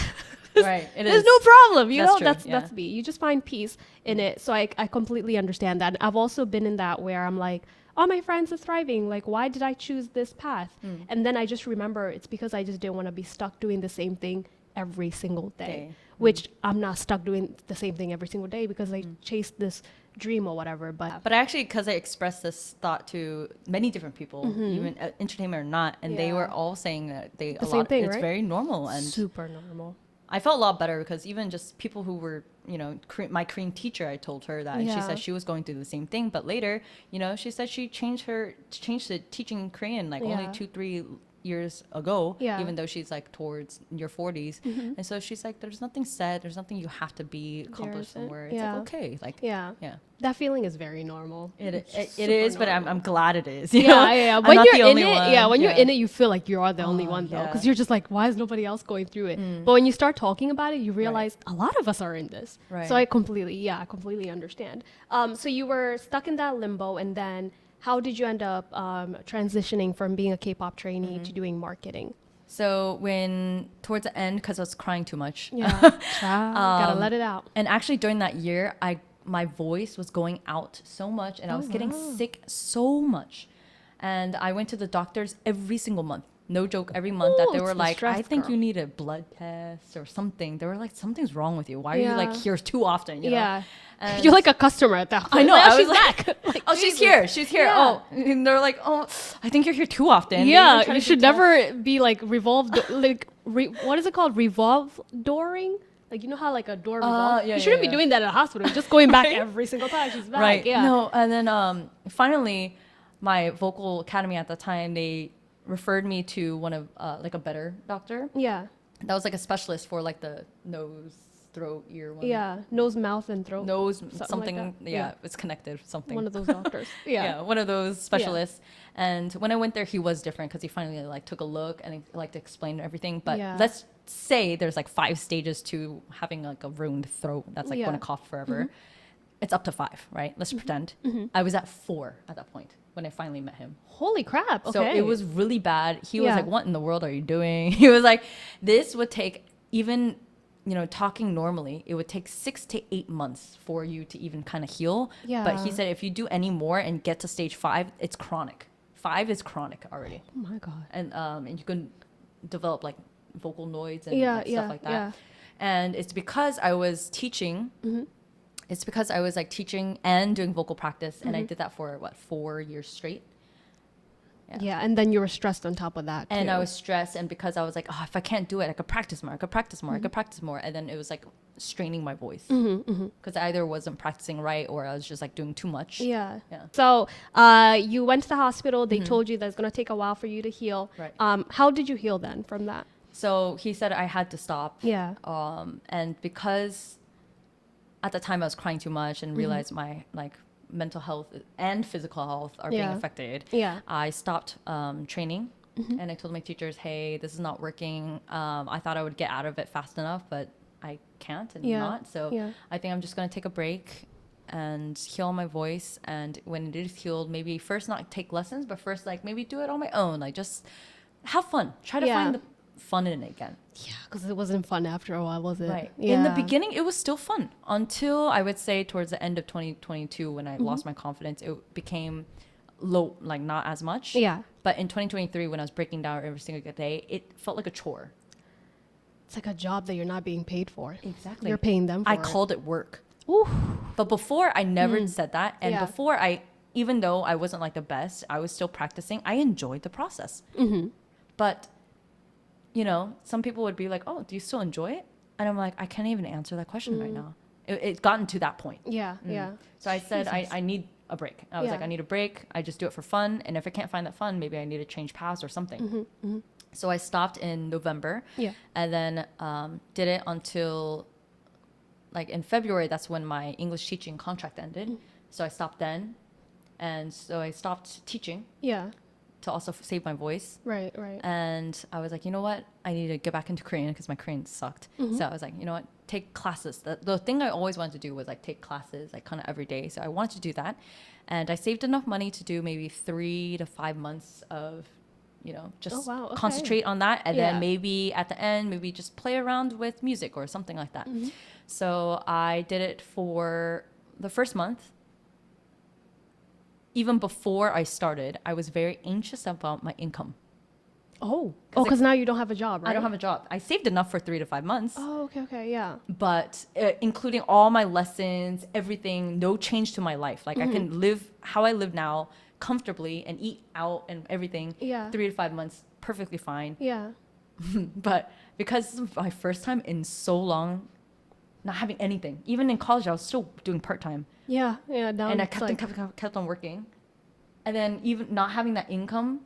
[SPEAKER 2] Right. It
[SPEAKER 1] There's
[SPEAKER 2] is.
[SPEAKER 1] no problem.
[SPEAKER 2] That's true,
[SPEAKER 1] That's
[SPEAKER 2] yeah.
[SPEAKER 1] that's me. You just find peace in it. So I completely understand that. I've also been in that where I'm like, all my friends are thriving. Like, why did I choose this path? And then I just remember it's because I just didn't want to be stuck doing the same thing every single day. Which I'm not stuck doing the same thing every single day because I chased this dream or whatever. But
[SPEAKER 2] I actually, because I expressed this thought to many different people, even entertainment or not, and they were all saying that
[SPEAKER 1] same thing,
[SPEAKER 2] it's
[SPEAKER 1] right?
[SPEAKER 2] very normal, and
[SPEAKER 1] super normal.
[SPEAKER 2] I felt a lot better because even just people who were, my Korean teacher, I told her that, and she
[SPEAKER 1] Yeah.
[SPEAKER 2] said she was going through the same thing, but later, she said she changed the teaching Korean like only
[SPEAKER 1] Yeah.
[SPEAKER 2] 2-3 years ago,
[SPEAKER 1] Yeah.
[SPEAKER 2] even though she's like towards your 40s, and so she's like, there's nothing said, there's nothing you have to be accomplished
[SPEAKER 1] There isn't.
[SPEAKER 2] somewhere. It's
[SPEAKER 1] Yeah.
[SPEAKER 2] like okay, like
[SPEAKER 1] Yeah. That feeling is very normal.
[SPEAKER 2] it
[SPEAKER 1] super
[SPEAKER 2] is, but
[SPEAKER 1] normal.
[SPEAKER 2] I'm glad it is.
[SPEAKER 1] Yeah.
[SPEAKER 2] I'm
[SPEAKER 1] When
[SPEAKER 2] not
[SPEAKER 1] you're
[SPEAKER 2] the
[SPEAKER 1] in
[SPEAKER 2] only
[SPEAKER 1] it,
[SPEAKER 2] one.
[SPEAKER 1] when you're in it, you feel like you're the only one though,
[SPEAKER 2] yeah.
[SPEAKER 1] because you're just like, why is nobody else going through it? But when you start talking about it, you realize a lot of us are in this.
[SPEAKER 2] Right.
[SPEAKER 1] So I completely understand. So you were stuck in that limbo, and then how did you end up transitioning from being a K-pop trainee to doing marketing?
[SPEAKER 2] So when towards the end, because I was crying too much,
[SPEAKER 1] Yeah, gotta let it out.
[SPEAKER 2] and actually during that year, my voice was going out so much, and I was getting sick so much, and I went to the doctors every single month. No joke, every month that they
[SPEAKER 1] Ooh,
[SPEAKER 2] were
[SPEAKER 1] it's the
[SPEAKER 2] like,
[SPEAKER 1] stress,
[SPEAKER 2] I think
[SPEAKER 1] girl.
[SPEAKER 2] you need a blood test or something. They were like, something's wrong with you. Why are you like
[SPEAKER 1] Yeah.
[SPEAKER 2] here too often? You know?
[SPEAKER 1] Yeah.
[SPEAKER 2] And
[SPEAKER 1] You're like a customer at that point.
[SPEAKER 2] I know.
[SPEAKER 1] Like,
[SPEAKER 2] I
[SPEAKER 1] oh,
[SPEAKER 2] was
[SPEAKER 1] she's
[SPEAKER 2] like,
[SPEAKER 1] back. Like,
[SPEAKER 2] oh, she's
[SPEAKER 1] Jesus.
[SPEAKER 2] here. She's here.
[SPEAKER 1] Yeah.
[SPEAKER 2] Oh, and they're like, oh, I think you're here too often. They even
[SPEAKER 1] Yeah,
[SPEAKER 2] try
[SPEAKER 1] you
[SPEAKER 2] to
[SPEAKER 1] should
[SPEAKER 2] do tests.
[SPEAKER 1] never be like what is it called? Revolve dooring? Like, you know how like a door revolves?
[SPEAKER 2] yeah,
[SPEAKER 1] You shouldn't
[SPEAKER 2] yeah.
[SPEAKER 1] be doing that at a hospital. You're just going back
[SPEAKER 2] Right?
[SPEAKER 1] every single time she's back.
[SPEAKER 2] Right.
[SPEAKER 1] Yeah.
[SPEAKER 2] No, and then finally, my vocal academy at the time, they referred me to one of like a better doctor.
[SPEAKER 1] Yeah.
[SPEAKER 2] That was like a specialist for like the nose, throat, ear one.
[SPEAKER 1] Yeah. Nose, mouth, and throat.
[SPEAKER 2] Nose,
[SPEAKER 1] Something
[SPEAKER 2] something.
[SPEAKER 1] like that.
[SPEAKER 2] Yeah,
[SPEAKER 1] Yeah.
[SPEAKER 2] it's connected. Something.
[SPEAKER 1] One of those doctors. Yeah.
[SPEAKER 2] One of those specialists. And when I went there, he was different because he finally like took a look and like explained everything. But
[SPEAKER 1] Yeah.
[SPEAKER 2] let's say there's like 5 stages to having like a ruined throat that's like
[SPEAKER 1] Yeah.
[SPEAKER 2] going to cough forever. It's up to 5, right? Let's pretend. I was at 4 at that point when I finally met him.
[SPEAKER 1] Holy crap. Okay.
[SPEAKER 2] So it was really bad. He was
[SPEAKER 1] Yeah.
[SPEAKER 2] like, what in the world are you doing? He was like, this would take even talking normally, it would take 6 to 8 months for you to even kind of heal.
[SPEAKER 1] Yeah.
[SPEAKER 2] But he said if you do any more and get to stage 5, it's chronic. 5 is chronic already.
[SPEAKER 1] Oh my God.
[SPEAKER 2] And you can develop like vocal noise and
[SPEAKER 1] Yeah,
[SPEAKER 2] like,
[SPEAKER 1] yeah,
[SPEAKER 2] stuff like that.
[SPEAKER 1] yeah.
[SPEAKER 2] And it's because I was teaching. It's because I was like teaching and doing vocal practice, and I did that for 4 years straight.
[SPEAKER 1] Yeah, and then you were stressed on top of that
[SPEAKER 2] And
[SPEAKER 1] too.
[SPEAKER 2] I was stressed, and because I was like, oh, if I can't do it, I could practice more. I could practice more. I could practice more. And then it was like straining my voice because I either wasn't practicing right or I was just like doing too much.
[SPEAKER 1] Yeah.
[SPEAKER 2] Yeah.
[SPEAKER 1] So you went to the hospital. They told you that it's going to take a while for you to heal.
[SPEAKER 2] Right.
[SPEAKER 1] How did you heal then from that?
[SPEAKER 2] So he said I had to stop.
[SPEAKER 1] Yeah.
[SPEAKER 2] And because at the time I was crying too much and realized my like mental health and physical health are being
[SPEAKER 1] Yeah.
[SPEAKER 2] affected.
[SPEAKER 1] Yeah.
[SPEAKER 2] I stopped training, and I told my teachers, hey, this is not working. I thought I would get out of it fast enough, but I can't and
[SPEAKER 1] Yeah.
[SPEAKER 2] not. So
[SPEAKER 1] Yeah.
[SPEAKER 2] I think I'm just going to take a break and heal my voice. And when it is healed, maybe first not take lessons, but first like maybe do it on my own. Like just have fun. Try to
[SPEAKER 1] Yeah.
[SPEAKER 2] find the fun in it again.
[SPEAKER 1] Yeah, because it wasn't fun after a while, was it?
[SPEAKER 2] Right.
[SPEAKER 1] Yeah.
[SPEAKER 2] In the beginning, it was still fun until I would say towards the end of 2022 when I lost my confidence, it became low, like not as much.
[SPEAKER 1] Yeah.
[SPEAKER 2] But in 2023, when I was breaking down every single day, it felt like a chore.
[SPEAKER 1] It's like a job that you're not being paid for.
[SPEAKER 2] Exactly.
[SPEAKER 1] You're paying them for
[SPEAKER 2] I
[SPEAKER 1] it.
[SPEAKER 2] called it work.
[SPEAKER 1] Ooh.
[SPEAKER 2] But before, I never said that. And
[SPEAKER 1] Yeah.
[SPEAKER 2] before, even though I wasn't like the best, I was still practicing. I enjoyed the process. But, some people would be like, oh, do you still enjoy it? And I'm like, I can't even answer that question right now. It's gotten to that point.
[SPEAKER 1] Yeah, yeah.
[SPEAKER 2] So I said, I need a break. I was
[SPEAKER 1] Yeah.
[SPEAKER 2] like, I need a break. I just do it for fun. And if I can't find that fun, maybe I need to change paths or something. So I stopped in November.
[SPEAKER 1] Yeah.
[SPEAKER 2] And then did it until, like in February, that's when my English teaching contract ended. So I stopped then. And so I stopped teaching
[SPEAKER 1] Yeah.
[SPEAKER 2] to also save my voice.
[SPEAKER 1] Right, right.
[SPEAKER 2] And I was like, you know what? I need to get back into Korean because my Korean sucked. So I was like, you know what? Take classes. The thing I always wanted to do was like take classes like kind of every day. So I wanted to do that. And I saved enough money to do maybe 3 to 5 months of, just
[SPEAKER 1] Oh, wow, okay.
[SPEAKER 2] concentrate on that. And
[SPEAKER 1] Yeah.
[SPEAKER 2] then maybe at the end, maybe just play around with music or something like that. So I did it for the first month. Even before I started, I was very anxious about my income.
[SPEAKER 1] Oh, because now you don't have a job, right?
[SPEAKER 2] I don't have a job. I saved enough for 3 to 5 months,
[SPEAKER 1] Oh, okay, yeah.
[SPEAKER 2] but including all my lessons, everything, no change to my life. Like I can live how I live now comfortably and eat out and everything.
[SPEAKER 1] Yeah.
[SPEAKER 2] 3 to 5 months, perfectly fine.
[SPEAKER 1] Yeah.
[SPEAKER 2] But because this was my first time in so long not having anything, even in college, I was still doing part-time.
[SPEAKER 1] Yeah, yeah. Now
[SPEAKER 2] And I
[SPEAKER 1] it's like,
[SPEAKER 2] kept on working. And then even not having that income,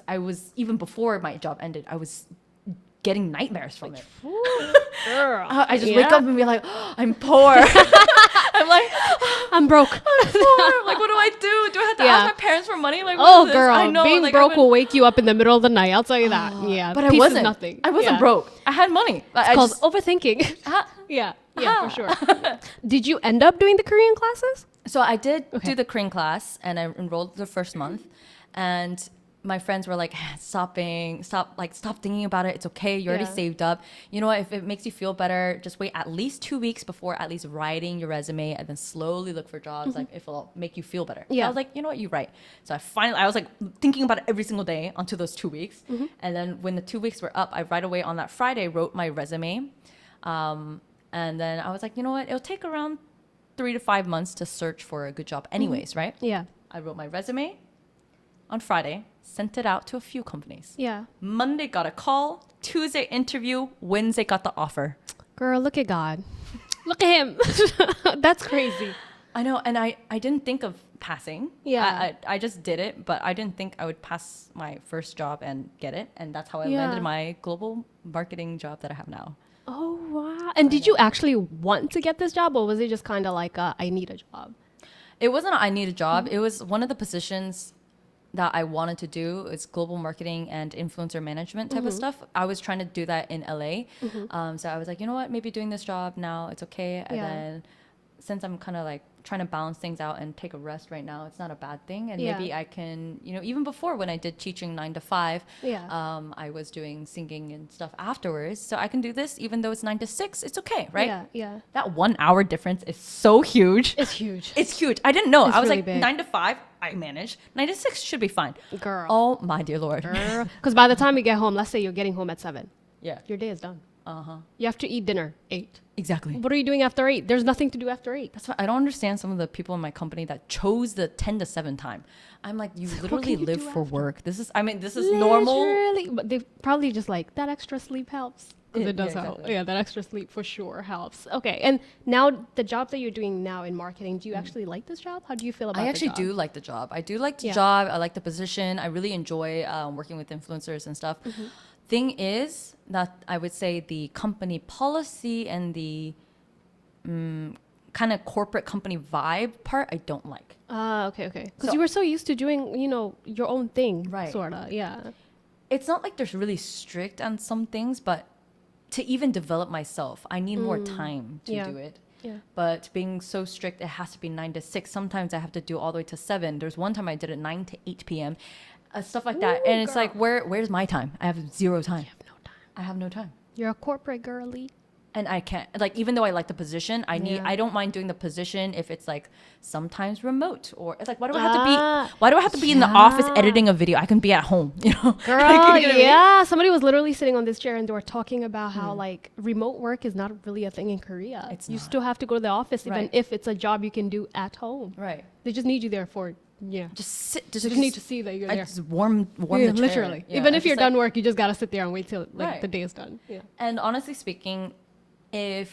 [SPEAKER 2] I was, even before my job ended, I was getting nightmares from it.
[SPEAKER 1] girl.
[SPEAKER 2] I just wake up and be like, oh, I'm poor. I'm like,
[SPEAKER 1] I'm broke.
[SPEAKER 2] I'm poor. Like, what do I do? Do I have to
[SPEAKER 1] Yeah.
[SPEAKER 2] ask my parents for money? Like, what
[SPEAKER 1] Oh,
[SPEAKER 2] is this?
[SPEAKER 1] girl,
[SPEAKER 2] I know,
[SPEAKER 1] being
[SPEAKER 2] like,
[SPEAKER 1] broke will wake you up in the middle of the night. I'll tell you that. Yeah,
[SPEAKER 2] but I
[SPEAKER 1] peace is
[SPEAKER 2] wasn't.
[SPEAKER 1] nothing.
[SPEAKER 2] I wasn't
[SPEAKER 1] Yeah.
[SPEAKER 2] broke. I had money.
[SPEAKER 1] It's called overthinking.
[SPEAKER 2] Ah.
[SPEAKER 1] Yeah, for sure. Did you end up doing the Korean classes?
[SPEAKER 2] So I did
[SPEAKER 1] Okay.
[SPEAKER 2] do the Korean class, and I enrolled the first month, and my friends were like, stop thinking about it. It's okay. You already
[SPEAKER 1] Yeah.
[SPEAKER 2] saved up. You know what? If it makes you feel better, just wait at least 2 weeks before at least writing your resume, and then slowly look for jobs. Like if it'll make you feel better. So
[SPEAKER 1] Yeah.
[SPEAKER 2] I was like, you know what? You're right. So I was like thinking about it every single day until those 2 weeks. And then when the 2 weeks were up, I right away on that Friday wrote my resume. And then I was like, you know what? It'll take around 3 to 5 months to search for a good job anyways, right?
[SPEAKER 1] Yeah,
[SPEAKER 2] I wrote my resume on Friday, sent it out to a few companies.
[SPEAKER 1] yeah.
[SPEAKER 2] Monday got a call, Tuesday interview, Wednesday got the offer.
[SPEAKER 1] Girl, look at God. Look at him. That's crazy.
[SPEAKER 2] I know, and I didn't think of passing.
[SPEAKER 1] Yeah.
[SPEAKER 2] I just did it, but I didn't think I would pass my first job and get it. And that's how I
[SPEAKER 1] Yeah.
[SPEAKER 2] landed my global marketing job that I have now.
[SPEAKER 1] Oh, wow. And did you actually want to get this job, or was it just kind of like, I need a job?
[SPEAKER 2] It wasn't I need a job. It was one of the positions that I wanted to do is global marketing and influencer management type of stuff. I was trying to do that in LA. So I was like, you know what, maybe doing this job now, it's okay. And
[SPEAKER 1] Yeah.
[SPEAKER 2] then since I'm kind of like trying to balance things out and take a rest right now. It's not a bad thing. And
[SPEAKER 1] Yeah.
[SPEAKER 2] maybe I can, even before when I did teaching 9 to 5,
[SPEAKER 1] Yeah.
[SPEAKER 2] I was doing singing and stuff afterwards. So I can do this even though it's 9 to 6. It's okay, right?
[SPEAKER 1] Yeah. Yeah.
[SPEAKER 2] That 1 hour difference is so huge.
[SPEAKER 1] It's huge.
[SPEAKER 2] It's huge. I didn't know.
[SPEAKER 1] It's
[SPEAKER 2] I was
[SPEAKER 1] really
[SPEAKER 2] like,
[SPEAKER 1] big.
[SPEAKER 2] 9 to 5, I manage. 9 to 6 should be fine.
[SPEAKER 1] Girl.
[SPEAKER 2] Oh my dear Lord.
[SPEAKER 1] Because by the time you get home, let's say you're getting home at 7,
[SPEAKER 2] Yeah.
[SPEAKER 1] your day is done.
[SPEAKER 2] Uh-huh.
[SPEAKER 1] You have to eat dinner 8.
[SPEAKER 2] Exactly.
[SPEAKER 1] What are you doing after 8? There's nothing to do after 8.
[SPEAKER 2] That's why I don't understand some of the people in my company that chose the 10 to 7 time. I'm like, you literally
[SPEAKER 1] can you
[SPEAKER 2] live
[SPEAKER 1] do
[SPEAKER 2] for
[SPEAKER 1] after?
[SPEAKER 2] work. This is normal.
[SPEAKER 1] Literally. But they probably just like, that extra sleep helps. Because
[SPEAKER 2] Yeah,
[SPEAKER 1] it does
[SPEAKER 2] yeah,
[SPEAKER 1] help.
[SPEAKER 2] exactly.
[SPEAKER 1] Yeah, that extra sleep for sure helps. Okay. And now the job that you're doing now in marketing, do you actually like this job? How do you feel about
[SPEAKER 2] I
[SPEAKER 1] the
[SPEAKER 2] actually
[SPEAKER 1] job?
[SPEAKER 2] do like the job. I do like the
[SPEAKER 1] Yeah.
[SPEAKER 2] job. I like the position. I really enjoy working with influencers and stuff.
[SPEAKER 1] Mm-hmm.
[SPEAKER 2] Thing is that I would say the company policy and the kind of corporate company vibe part, I don't like.
[SPEAKER 1] Okay, okay. Because
[SPEAKER 2] So-
[SPEAKER 1] you were so used to doing, your own thing.
[SPEAKER 2] Right.
[SPEAKER 1] Sort of, yeah.
[SPEAKER 2] It's not like they're really strict on some things, but to even develop myself, I need more time to
[SPEAKER 1] Yeah.
[SPEAKER 2] do it.
[SPEAKER 1] Yeah.
[SPEAKER 2] But being so strict, it has to be 9 to 6. Sometimes I have to do all the way to 7. There's one time I did it 9 to 8 p.m. Stuff like that.
[SPEAKER 1] Ooh,
[SPEAKER 2] And it's
[SPEAKER 1] girl.
[SPEAKER 2] like, where's my time? I have zero time.
[SPEAKER 1] You have no time.
[SPEAKER 2] I have no time.
[SPEAKER 1] You're a corporate girly.
[SPEAKER 2] And I can't, like, even though I like the position,
[SPEAKER 1] Yeah.
[SPEAKER 2] I don't mind doing the position if it's like sometimes remote or it's like, why do I have to
[SPEAKER 1] Ah,
[SPEAKER 2] be, why do I have to be in the office
[SPEAKER 1] yeah.
[SPEAKER 2] editing a video? I can be at home,
[SPEAKER 1] Girl,
[SPEAKER 2] Like, you know what I mean?
[SPEAKER 1] yeah. Somebody was literally sitting on this chair and they were talking about how like remote work is not really a thing in Korea.
[SPEAKER 2] It's
[SPEAKER 1] you
[SPEAKER 2] not.
[SPEAKER 1] still have to go to the office even
[SPEAKER 2] Right.
[SPEAKER 1] if it's a job you can do at home.
[SPEAKER 2] Right.
[SPEAKER 1] They just need you there for
[SPEAKER 2] Just sit,
[SPEAKER 1] They just need to see that you're
[SPEAKER 2] I
[SPEAKER 1] there.
[SPEAKER 2] just warm
[SPEAKER 1] Yeah,
[SPEAKER 2] the chair.
[SPEAKER 1] literally.
[SPEAKER 2] Yeah,
[SPEAKER 1] Even
[SPEAKER 2] I
[SPEAKER 1] if you're
[SPEAKER 2] just, like-
[SPEAKER 1] done work, you just gotta sit there and wait till like
[SPEAKER 2] Right.
[SPEAKER 1] the day is done. Yeah.
[SPEAKER 2] And honestly speaking, if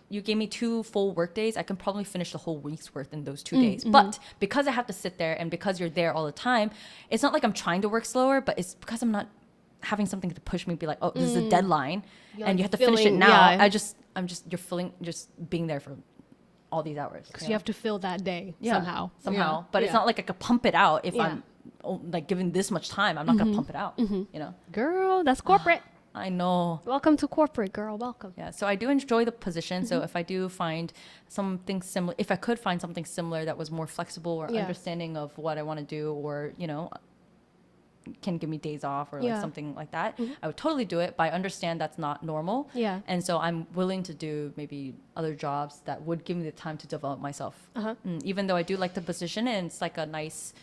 [SPEAKER 2] you gave me 2 full work days, I can probably finish the whole week's worth in those 2 days. But because I have to sit there and because you're there all the time, it's not like I'm trying to work slower, but it's because I'm not having something to push me, be like, oh, this is a deadline,
[SPEAKER 1] You're,
[SPEAKER 2] and
[SPEAKER 1] like,
[SPEAKER 2] you have to finish it
[SPEAKER 1] filling-
[SPEAKER 2] now.
[SPEAKER 1] yeah.
[SPEAKER 2] You're feeling, just being there for all these hours.
[SPEAKER 1] Because you have to fill that day
[SPEAKER 2] Yeah,
[SPEAKER 1] somehow.
[SPEAKER 2] somehow.
[SPEAKER 1] Yeah.
[SPEAKER 2] But it's
[SPEAKER 1] Yeah.
[SPEAKER 2] not like I could pump it out if
[SPEAKER 1] Yeah.
[SPEAKER 2] I'm like given this much time. I'm not gonna pump it out.
[SPEAKER 1] Girl, that's corporate.
[SPEAKER 2] I know.
[SPEAKER 1] Welcome to corporate, girl. Welcome.
[SPEAKER 2] Yeah, so I do enjoy the position. So if I do find something similar, if I could find something similar that was more flexible or
[SPEAKER 1] Yeah.
[SPEAKER 2] understanding of what I want to do, or can give me days off or like
[SPEAKER 1] Yeah.
[SPEAKER 2] something like that, I would totally do it. But I understand that's not normal.
[SPEAKER 1] Yeah.
[SPEAKER 2] And so I'm willing to do maybe other jobs that would give me the time to develop myself.
[SPEAKER 1] Uh-huh.
[SPEAKER 2] Even though I do like the position and it's like a nice,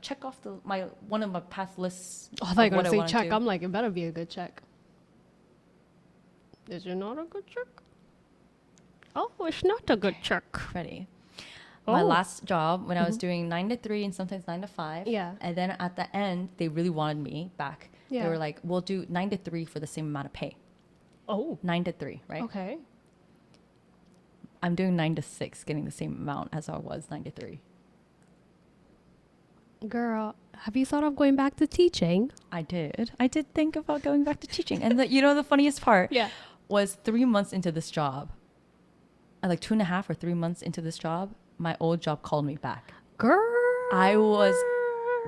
[SPEAKER 2] check off one of my past lists.
[SPEAKER 1] Oh, I thought you
[SPEAKER 2] of
[SPEAKER 1] were
[SPEAKER 2] what
[SPEAKER 1] going to
[SPEAKER 2] wanna
[SPEAKER 1] say check.
[SPEAKER 2] do.
[SPEAKER 1] I'm like, it better be a good check. Is it not a good check? Oh, it's not a good check.
[SPEAKER 2] Ready. My
[SPEAKER 1] Oh.
[SPEAKER 2] last job when I was doing 9 to 3 and sometimes 9 to 5.
[SPEAKER 1] Yeah.
[SPEAKER 2] And then at the end, they really wanted me back.
[SPEAKER 1] Yeah.
[SPEAKER 2] They were like, we'll do 9 to 3 for the same amount of pay.
[SPEAKER 1] Oh,
[SPEAKER 2] 9 to 3, right?
[SPEAKER 1] okay.
[SPEAKER 2] I'm doing 9 to 6, getting the same amount as I was 9 to 3.
[SPEAKER 1] Girl, have you thought of going back to teaching?
[SPEAKER 2] I did. I did think about going back to teaching. And the funniest part
[SPEAKER 1] Yeah.
[SPEAKER 2] was 3 months into this job, like 2.5 or 3 months into this job, my old job called me back.
[SPEAKER 1] Girl.
[SPEAKER 2] I was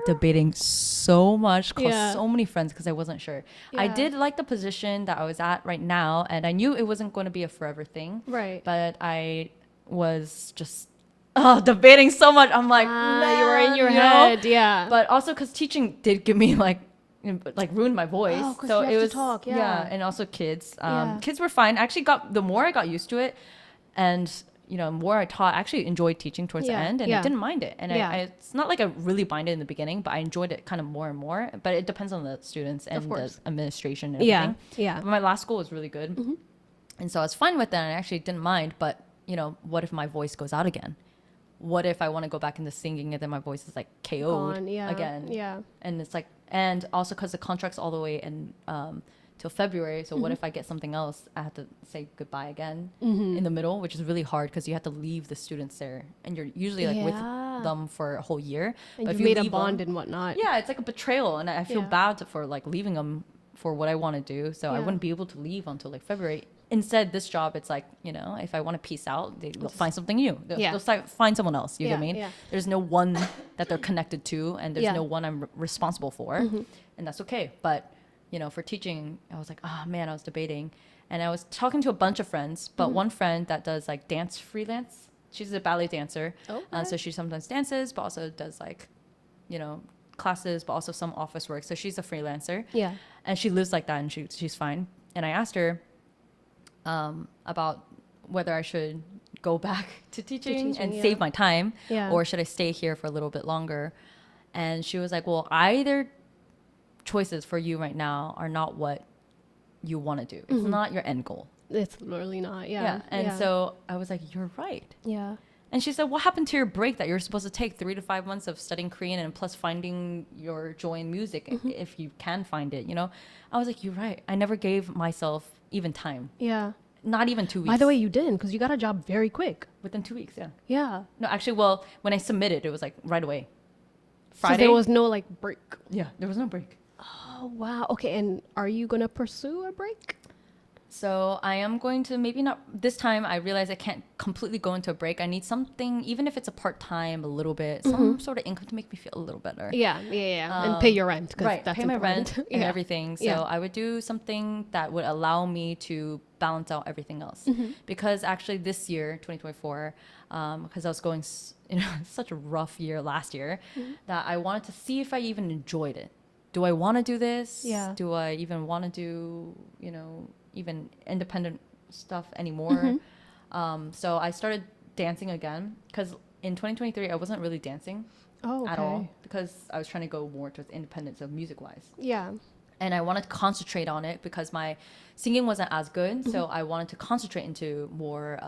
[SPEAKER 2] debating so much, called
[SPEAKER 1] Yeah.
[SPEAKER 2] so many friends because I wasn't sure. I
[SPEAKER 1] Yeah.
[SPEAKER 2] did like the position that I was at right now, and I knew it wasn't going to be a forever thing.
[SPEAKER 1] Right.
[SPEAKER 2] But I was just debating so much. I'm like,
[SPEAKER 1] You were in
[SPEAKER 2] "Man,"
[SPEAKER 1] your
[SPEAKER 2] you know?
[SPEAKER 1] head, yeah.
[SPEAKER 2] But also because teaching did give me like ruined my voice.
[SPEAKER 1] Oh, 'cause
[SPEAKER 2] so
[SPEAKER 1] you have
[SPEAKER 2] it
[SPEAKER 1] to
[SPEAKER 2] was
[SPEAKER 1] talk, yeah.
[SPEAKER 2] and also kids.
[SPEAKER 1] Yeah.
[SPEAKER 2] Kids were fine. Actually, the more I got used to it, and the more I taught, I actually enjoyed teaching towards the
[SPEAKER 1] Yeah,
[SPEAKER 2] end, and
[SPEAKER 1] yeah.
[SPEAKER 2] I didn't mind it. And
[SPEAKER 1] Yeah.
[SPEAKER 2] it's not like I really minded in the beginning, but I enjoyed it kind of more and more. But it depends on the students and the
[SPEAKER 1] course.
[SPEAKER 2] administration and
[SPEAKER 1] Yeah,
[SPEAKER 2] everything.
[SPEAKER 1] yeah.
[SPEAKER 2] But my last school was really good, and so I was fine with that. And I actually didn't mind. But what if my voice goes out again? What if I want to go back into singing and then my voice is like KO'd
[SPEAKER 1] Gone, yeah,
[SPEAKER 2] again?
[SPEAKER 1] yeah.
[SPEAKER 2] And it's like, and also because the contract's all the way in till February. So what if I get something else? I have to say goodbye again in the middle, which is really hard because you have to leave the students there, and you're usually like
[SPEAKER 1] Yeah.
[SPEAKER 2] with them for a whole year.
[SPEAKER 1] And
[SPEAKER 2] But
[SPEAKER 1] you
[SPEAKER 2] if
[SPEAKER 1] made a
[SPEAKER 2] leave them-
[SPEAKER 1] bond and whatnot.
[SPEAKER 2] yeah, it's like a betrayal, and I feel
[SPEAKER 1] Yeah.
[SPEAKER 2] bad for like leaving them for what I want to do. So I
[SPEAKER 1] Yeah.
[SPEAKER 2] wouldn't be able to leave until like February. Instead, this job, it's like, if I want to peace out, they'll find something new. They'll,
[SPEAKER 1] Yeah.
[SPEAKER 2] they'll find someone else. You know what I
[SPEAKER 1] Yeah,
[SPEAKER 2] mean?
[SPEAKER 1] yeah.
[SPEAKER 2] There's no one that they're connected to, and there's
[SPEAKER 1] Yeah.
[SPEAKER 2] no one I'm responsible for, and that's okay. But for teaching, I was like, oh man, I was debating, and I was talking to a bunch of friends, but one friend that does like dance freelance, she's a ballet dancer.
[SPEAKER 1] Okay.
[SPEAKER 2] So she sometimes dances, but also does like, you know, classes, but also some office work. So she's a freelancer.
[SPEAKER 1] Yeah.
[SPEAKER 2] And she lives like that, and she's fine. And I asked her about whether I should go back to teaching and
[SPEAKER 1] yeah.
[SPEAKER 2] save my time,
[SPEAKER 1] Yeah.
[SPEAKER 2] or should I stay here for a little bit longer. And she was like, well, either choices for you right now are not what you want to do. It's not your end goal.
[SPEAKER 1] It's literally not. Yeah.
[SPEAKER 2] And so I was like, you're right.
[SPEAKER 1] Yeah.
[SPEAKER 2] And she said, what happened to your break that you're supposed to take 3 to 5 months of studying Korean and plus finding your joy in music if you can find it, you know? I was like, you're right. I never gave myself even time.
[SPEAKER 1] Yeah.
[SPEAKER 2] Not even 2 weeks.
[SPEAKER 1] By the way, you didn't, because you got a job very quick.
[SPEAKER 2] Within 2 weeks, yeah.
[SPEAKER 1] Yeah.
[SPEAKER 2] No, actually, well, when I submitted, it was like right away.
[SPEAKER 1] So
[SPEAKER 2] Friday.
[SPEAKER 1] there was no like break.
[SPEAKER 2] Yeah, there was no break.
[SPEAKER 1] Oh wow. Okay, and are you gonna pursue a break?
[SPEAKER 2] So I am going to maybe not this time. I realize I can't completely go into a break. I need something, even if it's a part-time, a little bit, some sort of income to make me feel a little better.
[SPEAKER 1] Yeah. And pay your rent. 'Cause
[SPEAKER 2] Right,
[SPEAKER 1] That's
[SPEAKER 2] pay my
[SPEAKER 1] important.
[SPEAKER 2] rent and everything. So
[SPEAKER 1] Yeah.
[SPEAKER 2] I would do something that would allow me to balance out everything else. Because actually this year, 2024, because I was going, such a rough year last year, that I wanted to see if I even enjoyed it. Do I want to do this?
[SPEAKER 1] Yeah.
[SPEAKER 2] Do I even want to do, even independent stuff anymore? So I started dancing again because in 2023 I wasn't really dancing
[SPEAKER 1] Oh, okay.
[SPEAKER 2] at all because I was trying to go more towards independence of music wise.
[SPEAKER 1] Yeah.
[SPEAKER 2] And I wanted to concentrate on it because my singing wasn't as good. So I wanted to concentrate into more.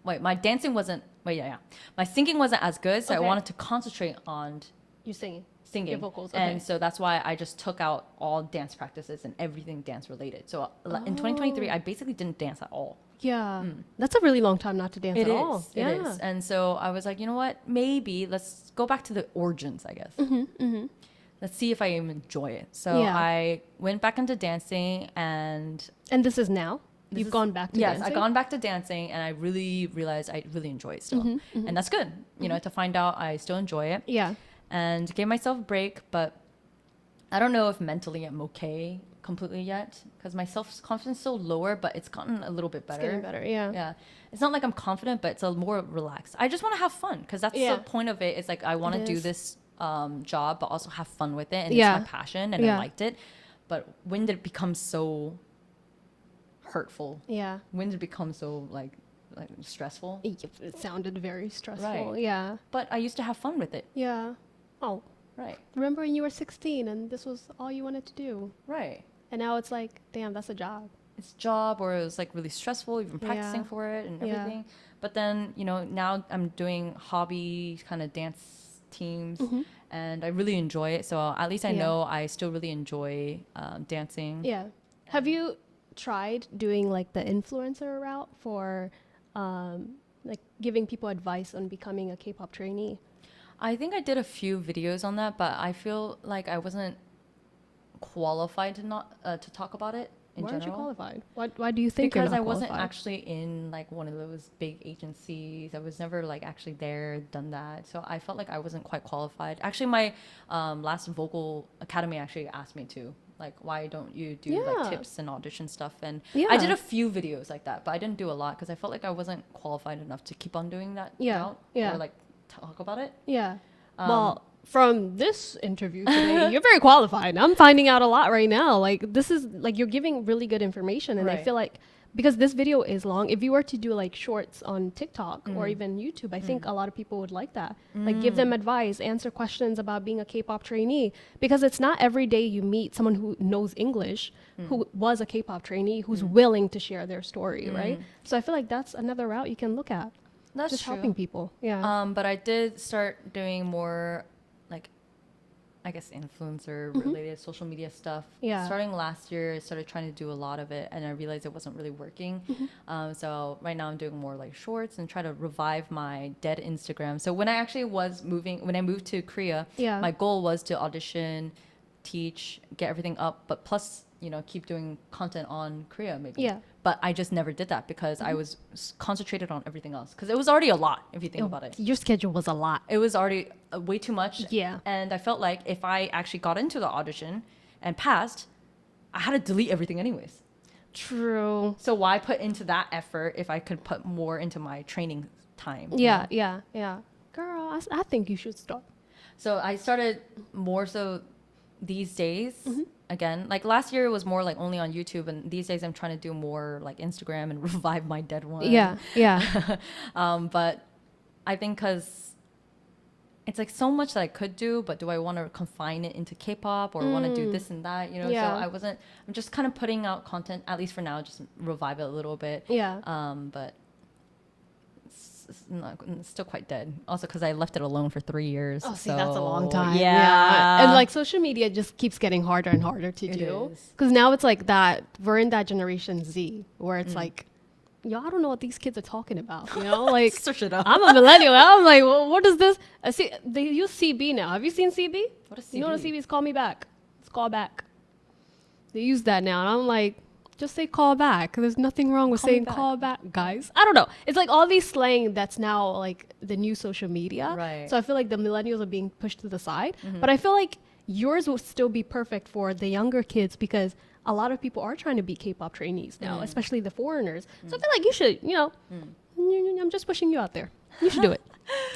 [SPEAKER 2] My dancing wasn't. My singing wasn't as good. So I
[SPEAKER 1] Okay.
[SPEAKER 2] wanted to concentrate on
[SPEAKER 1] You singing.
[SPEAKER 2] singing.
[SPEAKER 1] Your vocals. Okay.
[SPEAKER 2] And so that's why I just took out all dance practices and everything dance related. So in 2023, I basically didn't dance at all.
[SPEAKER 1] Yeah. That's a really long time not to dance
[SPEAKER 2] It
[SPEAKER 1] at all.
[SPEAKER 2] is. It is. And so I was like, you know what? Maybe let's go back to the origins, I guess. Let's see if I even enjoy it. So
[SPEAKER 1] Yeah.
[SPEAKER 2] I went back into dancing and
[SPEAKER 1] And this is now? You've gone back to
[SPEAKER 2] yes,
[SPEAKER 1] dancing?
[SPEAKER 2] I've gone back to dancing and I really realized I really enjoy it still. And that's good, to find out I still enjoy it.
[SPEAKER 1] Yeah.
[SPEAKER 2] And gave myself a break, but I don't know if mentally I'm okay completely yet because my self-confidence is still lower, but it's gotten a little bit better.
[SPEAKER 1] It's getting better, yeah.
[SPEAKER 2] Yeah. It's not like I'm confident, but it's a more relaxed. I just want to have fun because that's
[SPEAKER 1] Yeah.
[SPEAKER 2] the point of it. It's like I want to
[SPEAKER 1] It
[SPEAKER 2] do
[SPEAKER 1] is.
[SPEAKER 2] this job, but also have fun with it. And
[SPEAKER 1] Yeah.
[SPEAKER 2] it's my passion and I
[SPEAKER 1] Yeah.
[SPEAKER 2] liked it. But when did it become so hurtful?
[SPEAKER 1] Yeah.
[SPEAKER 2] When did it become so like stressful?
[SPEAKER 1] It sounded very stressful.
[SPEAKER 2] Right.
[SPEAKER 1] Yeah.
[SPEAKER 2] But I used to have fun with it.
[SPEAKER 1] Yeah. Oh,
[SPEAKER 2] Right.
[SPEAKER 1] remember when you were 16 and this was all you wanted to do?
[SPEAKER 2] Right.
[SPEAKER 1] And now it's like, damn, that's a job.
[SPEAKER 2] It's job or it was like really stressful even practicing
[SPEAKER 1] Yeah.
[SPEAKER 2] for it and
[SPEAKER 1] Yeah.
[SPEAKER 2] everything. But then, now I'm doing hobby kind of dance teams and I really enjoy it. So at least I
[SPEAKER 1] Yeah.
[SPEAKER 2] know I still really enjoy dancing.
[SPEAKER 1] Yeah. Have you tried doing like the influencer route for like giving people advice on becoming a K-pop trainee?
[SPEAKER 2] I think I did a few videos on that, but I feel like I wasn't qualified to talk about it in
[SPEAKER 1] Why
[SPEAKER 2] general.
[SPEAKER 1] aren't you qualified? Why do you think
[SPEAKER 2] Because
[SPEAKER 1] you're
[SPEAKER 2] I
[SPEAKER 1] not
[SPEAKER 2] wasn't
[SPEAKER 1] qualified?
[SPEAKER 2] actually in like one of those big agencies. I was never like actually there, done that. So I felt like I wasn't quite qualified. Actually, my last vocal academy actually asked me to like, why don't you do
[SPEAKER 1] Yeah.
[SPEAKER 2] like tips and audition stuff? And
[SPEAKER 1] Yeah.
[SPEAKER 2] I did a few videos like that, but I didn't do a lot because I felt like I wasn't qualified enough to keep on doing that.
[SPEAKER 1] Yeah.
[SPEAKER 2] route
[SPEAKER 1] Yeah.
[SPEAKER 2] Or like talk about it.
[SPEAKER 1] Yeah. Well, from this interview today, you're very qualified. I'm finding out a lot right now. Like this is like you're giving really good information, and I
[SPEAKER 2] Right.
[SPEAKER 1] feel like because this video is long, if you were to do like shorts on TikTok or even YouTube, I think a lot of people would like that. Like give them advice, answer questions about being a K-pop trainee, because it's not every day you meet someone who knows English, who was a K-pop trainee, who's willing to share their story, right? So I feel like that's another route you can look at.
[SPEAKER 2] That's
[SPEAKER 1] Just
[SPEAKER 2] true.
[SPEAKER 1] helping people. Yeah.
[SPEAKER 2] But I did start doing more like, I guess, influencer related social media stuff.
[SPEAKER 1] Yeah.
[SPEAKER 2] Starting last year, I started trying to do a lot of it and I realized it wasn't really working. So right now I'm doing more like shorts and try to revive my dead Instagram. So when I actually when I moved to Korea,
[SPEAKER 1] Yeah.
[SPEAKER 2] my goal was to audition, teach, get everything up, but plus, keep doing content on Korea maybe.
[SPEAKER 1] Yeah.
[SPEAKER 2] But I just never did that because I was concentrated on everything else. Because it was already a lot if you think about it.
[SPEAKER 1] Your schedule was a lot.
[SPEAKER 2] It was already way too much.
[SPEAKER 1] Yeah.
[SPEAKER 2] And I felt like if I actually got into the audition and passed, I had to delete everything anyways.
[SPEAKER 1] True.
[SPEAKER 2] So why put into that effort if I could put more into my training time. you
[SPEAKER 1] Yeah,
[SPEAKER 2] know?
[SPEAKER 1] yeah. Girl, I think you should start.
[SPEAKER 2] So I started more so these days. Again, like last year it was more like only on YouTube, and these days I'm trying to do more like Instagram and revive my dead one.
[SPEAKER 1] Yeah.
[SPEAKER 2] But I think because it's like so much that I could do, but do I want to confine it into K-pop or want to do this and that? You know,
[SPEAKER 1] Yeah.
[SPEAKER 2] so I'm just kind of putting out content, at least for now, just revive it a little bit.
[SPEAKER 1] Yeah.
[SPEAKER 2] But it's still quite dead. Also, because I left it alone for 3 years.
[SPEAKER 1] Oh, see, that's a long time.
[SPEAKER 2] Yeah.
[SPEAKER 1] And like social media just keeps getting harder and harder to
[SPEAKER 2] It
[SPEAKER 1] do.
[SPEAKER 2] is.
[SPEAKER 1] Because now it's like that, we're in that generation Z where it's like, yo, I don't know what these kids are talking about. You know, like
[SPEAKER 2] Search it up.
[SPEAKER 1] I'm a millennial. I'm like, well, what is this? I see they use CB now. Have you seen CB?
[SPEAKER 2] What is
[SPEAKER 1] You know what
[SPEAKER 2] CB?
[SPEAKER 1] CB is? Call me back. It's call back. They use that now. And I'm like, just say call back. There's nothing wrong with
[SPEAKER 2] Call me
[SPEAKER 1] saying
[SPEAKER 2] back.
[SPEAKER 1] call back, guys. I don't know. It's like all these slang that's now like the new social media.
[SPEAKER 2] Right.
[SPEAKER 1] So I feel like the millennials are being pushed to the side. But I feel like yours will still be perfect for the younger kids because a lot of people are trying to be K-pop trainees now, especially the foreigners. So I feel like you should, I'm just pushing you out there. You should do it.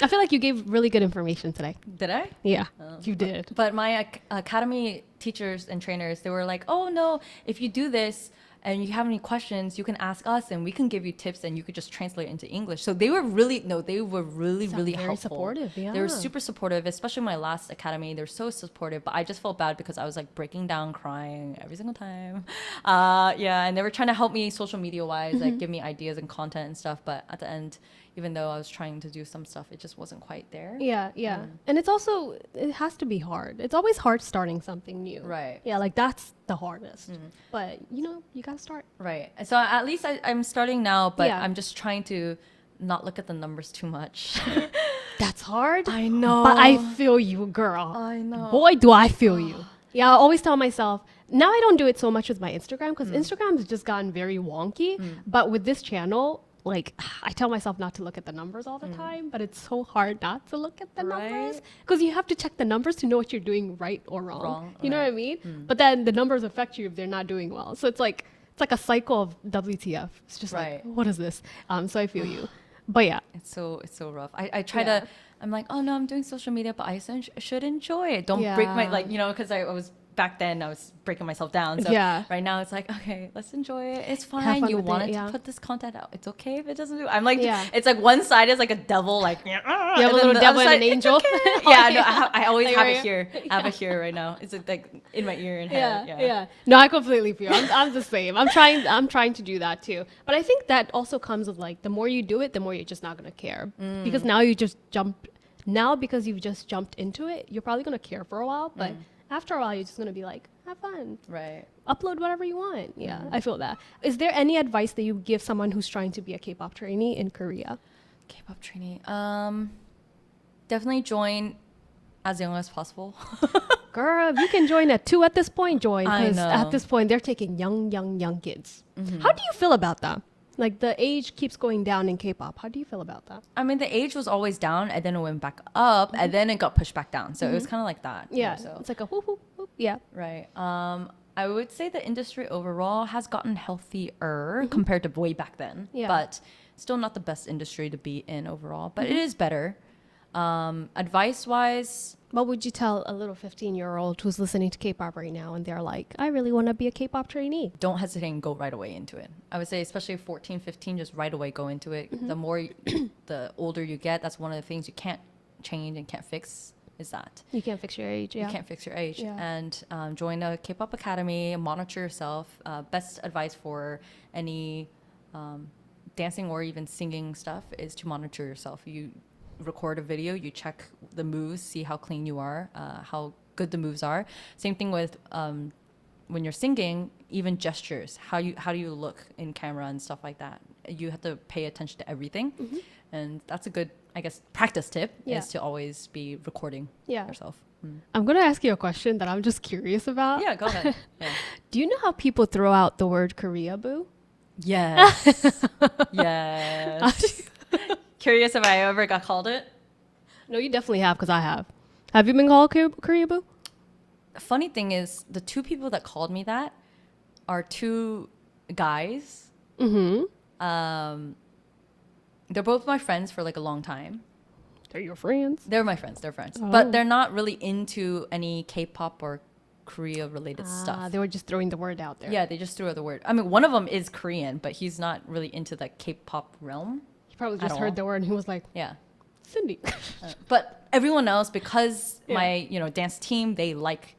[SPEAKER 1] I feel like you gave really good information today.
[SPEAKER 2] Did I?
[SPEAKER 1] Yeah, you did.
[SPEAKER 2] But my academy teachers and trainers, they were like, oh no, if you do this and you have any questions, you can ask us and we can give you tips and you could just translate into English. So they were really, really
[SPEAKER 1] Sound very
[SPEAKER 2] helpful.
[SPEAKER 1] supportive,
[SPEAKER 2] They
[SPEAKER 1] yeah.
[SPEAKER 2] were super supportive, especially my last academy. They're so supportive, but I just felt bad because I was like breaking down, crying every single time. Yeah, and they were trying to help me social media wise, like give me ideas and content and stuff. But at the end, even though I was trying to do some stuff, it just wasn't quite there.
[SPEAKER 1] Yeah. And it's also, it has to be hard. It's always hard starting something new.
[SPEAKER 2] Right.
[SPEAKER 1] Yeah, like that's the hardest. But, you got to start.
[SPEAKER 2] Right. So at least I'm starting now, but
[SPEAKER 1] Yeah.
[SPEAKER 2] I'm just trying to not look at the numbers too much.
[SPEAKER 1] That's hard.
[SPEAKER 2] I know.
[SPEAKER 1] But I feel you, girl.
[SPEAKER 2] I know.
[SPEAKER 1] Boy, do I feel you. Yeah, I always tell myself, now I don't do it so much with my Instagram because Instagram has just gotten very wonky. But with this channel, like I tell myself not to look at the numbers all the time, but it's so hard not to look at the numbers
[SPEAKER 2] Right.
[SPEAKER 1] because you have to check the numbers to know what you're doing right or wrong.
[SPEAKER 2] Wrong,
[SPEAKER 1] You know what I
[SPEAKER 2] right.
[SPEAKER 1] mean? But then the numbers affect you if they're not doing well. So it's like a cycle of WTF. It's just
[SPEAKER 2] Right.
[SPEAKER 1] like, what is this? So I feel you. But yeah.
[SPEAKER 2] It's so rough. I try
[SPEAKER 1] Yeah.
[SPEAKER 2] to. I'm like, oh no, I'm doing social media, but I should enjoy it. Don't break my
[SPEAKER 1] Yeah.
[SPEAKER 2] because I was back then I was breaking myself down. So
[SPEAKER 1] Yeah.
[SPEAKER 2] right now it's like, okay, let's enjoy it. It's
[SPEAKER 1] Have
[SPEAKER 2] fine.
[SPEAKER 1] fun
[SPEAKER 2] You
[SPEAKER 1] with it,
[SPEAKER 2] wanted
[SPEAKER 1] yeah.
[SPEAKER 2] to put this content out. It's okay if it doesn't do. I'm like,
[SPEAKER 1] Yeah.
[SPEAKER 2] it's like one side is like a devil, like
[SPEAKER 1] You have a little devil and an angel.
[SPEAKER 2] Yeah, no, I always
[SPEAKER 1] Like
[SPEAKER 2] have
[SPEAKER 1] right
[SPEAKER 2] it here. I have it here right now. It's like in my ear and head.
[SPEAKER 1] Yeah. No, I completely feel. I'm the same. I'm trying to do that too. But I think that also comes with like the more you do it, the more you're just not gonna care because now you just jump. Now because you've just jumped into it, you're probably gonna care for a while, but after a while, you're just gonna be like, have fun,
[SPEAKER 2] Right.
[SPEAKER 1] upload whatever you want. Yeah, I feel that. Is there any advice that you give someone who's trying to be a K-pop trainee in Korea?
[SPEAKER 2] K-pop training. Definitely join as young as possible.
[SPEAKER 1] Girl, if you can join at 2 at this point, join.
[SPEAKER 2] I
[SPEAKER 1] Because
[SPEAKER 2] know.
[SPEAKER 1] at this point, they're taking young kids. How do you feel about that? Like the age keeps going down in K-pop. How do you feel about that?
[SPEAKER 2] I mean, the age was always down, and then it went back up, and then it got pushed back down. So it was kind of like that.
[SPEAKER 1] Yeah,
[SPEAKER 2] more so.
[SPEAKER 1] it's like a whoop, whoop, whoop. Yeah.
[SPEAKER 2] Right. I would say the industry overall has gotten healthier compared to way back then.
[SPEAKER 1] Yeah.
[SPEAKER 2] But still not the best industry to be in overall. But it is better. Advice wise,
[SPEAKER 1] What would you tell a little 15-year-old who's listening to K-pop right now and they're like, I really want to be a K-pop trainee?
[SPEAKER 2] don't hesitate and go right away into it. I would say, especially 14, 15, just right away go into it. The more, the older you get, that's one of the things you can't change and can't fix is that.
[SPEAKER 1] You can't fix your age. Yeah.
[SPEAKER 2] You can't fix your age.
[SPEAKER 1] Yeah.
[SPEAKER 2] And join a K-pop academy, monitor yourself. Best advice for any dancing or even singing stuff is to monitor yourself. You record a video, you check the moves, see how clean you are, how good the moves are. Same thing with when you're singing, even gestures, how do you look in camera and stuff like that. You have to pay attention to everything. And that's a good, I guess, practice tip
[SPEAKER 1] Yeah.
[SPEAKER 2] is to always be recording
[SPEAKER 1] Yeah.
[SPEAKER 2] yourself.
[SPEAKER 1] I'm going to ask you a question that I'm just curious about.
[SPEAKER 2] Yeah, go ahead. Yeah.
[SPEAKER 1] Do you know how people throw out the word Koreaboo?
[SPEAKER 2] Yes. Yes. Curious if I ever got called it.
[SPEAKER 1] No, you definitely have because I have. Have you been called Koreaboo?
[SPEAKER 2] Funny thing is, the two people that called me that are two guys.
[SPEAKER 1] Mm-hmm.
[SPEAKER 2] they're both my friends for like a long time.
[SPEAKER 1] They're your friends.
[SPEAKER 2] They're my friends. They're friends.
[SPEAKER 1] Oh.
[SPEAKER 2] But they're not really into any K-pop or Korea related stuff.
[SPEAKER 1] They were just throwing the word out there.
[SPEAKER 2] Yeah, they just threw out the word. I mean, one of them is Korean, but he's not really into the K-pop realm.
[SPEAKER 1] He probably
[SPEAKER 2] at
[SPEAKER 1] just
[SPEAKER 2] all.
[SPEAKER 1] heard the word and he was like,
[SPEAKER 2] Yeah.
[SPEAKER 1] Cindy.
[SPEAKER 2] But everyone else, because
[SPEAKER 1] Yeah.
[SPEAKER 2] my dance team, they like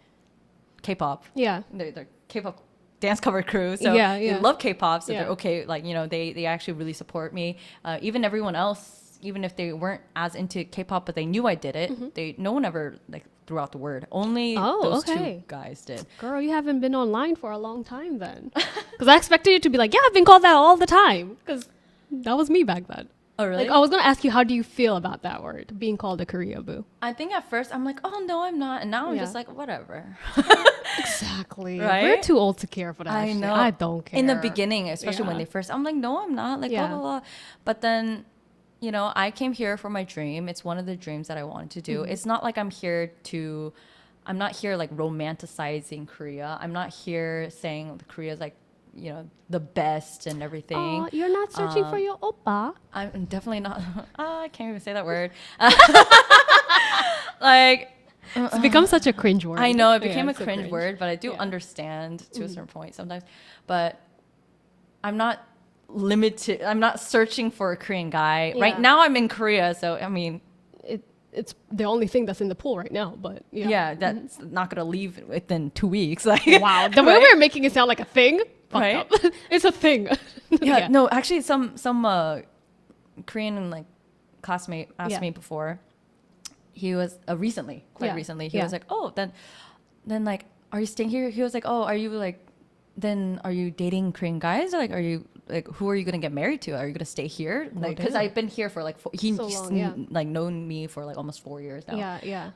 [SPEAKER 2] K-pop.
[SPEAKER 1] Yeah.
[SPEAKER 2] They're K-pop dance cover crew, so
[SPEAKER 1] Yeah,
[SPEAKER 2] they
[SPEAKER 1] yeah.
[SPEAKER 2] love K-pop. So
[SPEAKER 1] Yeah.
[SPEAKER 2] they're okay. Like they actually really support me. Even everyone else, even if they weren't as into K-pop, but they knew I did it. No one ever like threw out the word. Only those
[SPEAKER 1] okay.
[SPEAKER 2] two guys did.
[SPEAKER 1] Girl, you haven't been online for a long time then. Because I expected you to be like, yeah, I've been called that all the time. Because that was me back then.
[SPEAKER 2] Oh really?
[SPEAKER 1] Like, I was going to ask you, how do you feel about that word, being called a Koreaboo?
[SPEAKER 2] I think at first I'm like, oh no, I'm not, and now I'm
[SPEAKER 1] Yeah.
[SPEAKER 2] just like, whatever.
[SPEAKER 1] Exactly.
[SPEAKER 2] Right?
[SPEAKER 1] We're too old to care for that
[SPEAKER 2] I
[SPEAKER 1] shit.
[SPEAKER 2] know.
[SPEAKER 1] I don't care.
[SPEAKER 2] In the beginning, especially when
[SPEAKER 1] Yeah.
[SPEAKER 2] they first, I'm like, no, I'm not. Like,
[SPEAKER 1] Yeah.
[SPEAKER 2] blah, blah, blah. But then, I came here for my dream. It's one of the dreams that I wanted to do. It's not like I'm not here like romanticizing Korea. I'm not here saying Korea's like, the best and everything.
[SPEAKER 1] Oh, you're not searching for your oppa.
[SPEAKER 2] I'm definitely not. I can't even say that word. Like,
[SPEAKER 1] It's become such a cringe word.
[SPEAKER 2] I know it
[SPEAKER 1] Yeah,
[SPEAKER 2] became a
[SPEAKER 1] it's so
[SPEAKER 2] cringe word, but I do
[SPEAKER 1] Yeah.
[SPEAKER 2] understand to a certain point sometimes. But I'm not limited. I'm not searching for a Korean guy
[SPEAKER 1] Yeah.
[SPEAKER 2] right now. I'm in Korea, so I mean,
[SPEAKER 1] It's the only thing that's in the pool right now, but
[SPEAKER 2] yeah, that's not gonna leave within 2 weeks. Like,
[SPEAKER 1] Wow, the way
[SPEAKER 2] right?
[SPEAKER 1] we were making it sound like a thing, fucked
[SPEAKER 2] Right?
[SPEAKER 1] up. It's a thing.
[SPEAKER 2] Yeah, no, actually, some Korean like classmate asked
[SPEAKER 1] Yeah.
[SPEAKER 2] me before. He was recently, quite
[SPEAKER 1] Yeah.
[SPEAKER 2] recently. He
[SPEAKER 1] Yeah.
[SPEAKER 2] was like, "Oh, then like, are you staying here?" He was like, "Oh, are you like, then are you dating Korean guys? Or, like, are you like, who are you gonna get married to? Are you gonna stay here? Like, because
[SPEAKER 1] damn.
[SPEAKER 2] I've been here for like he's
[SPEAKER 1] So long, yeah.
[SPEAKER 2] like known me for like almost 4 years now.
[SPEAKER 1] Yeah, yeah.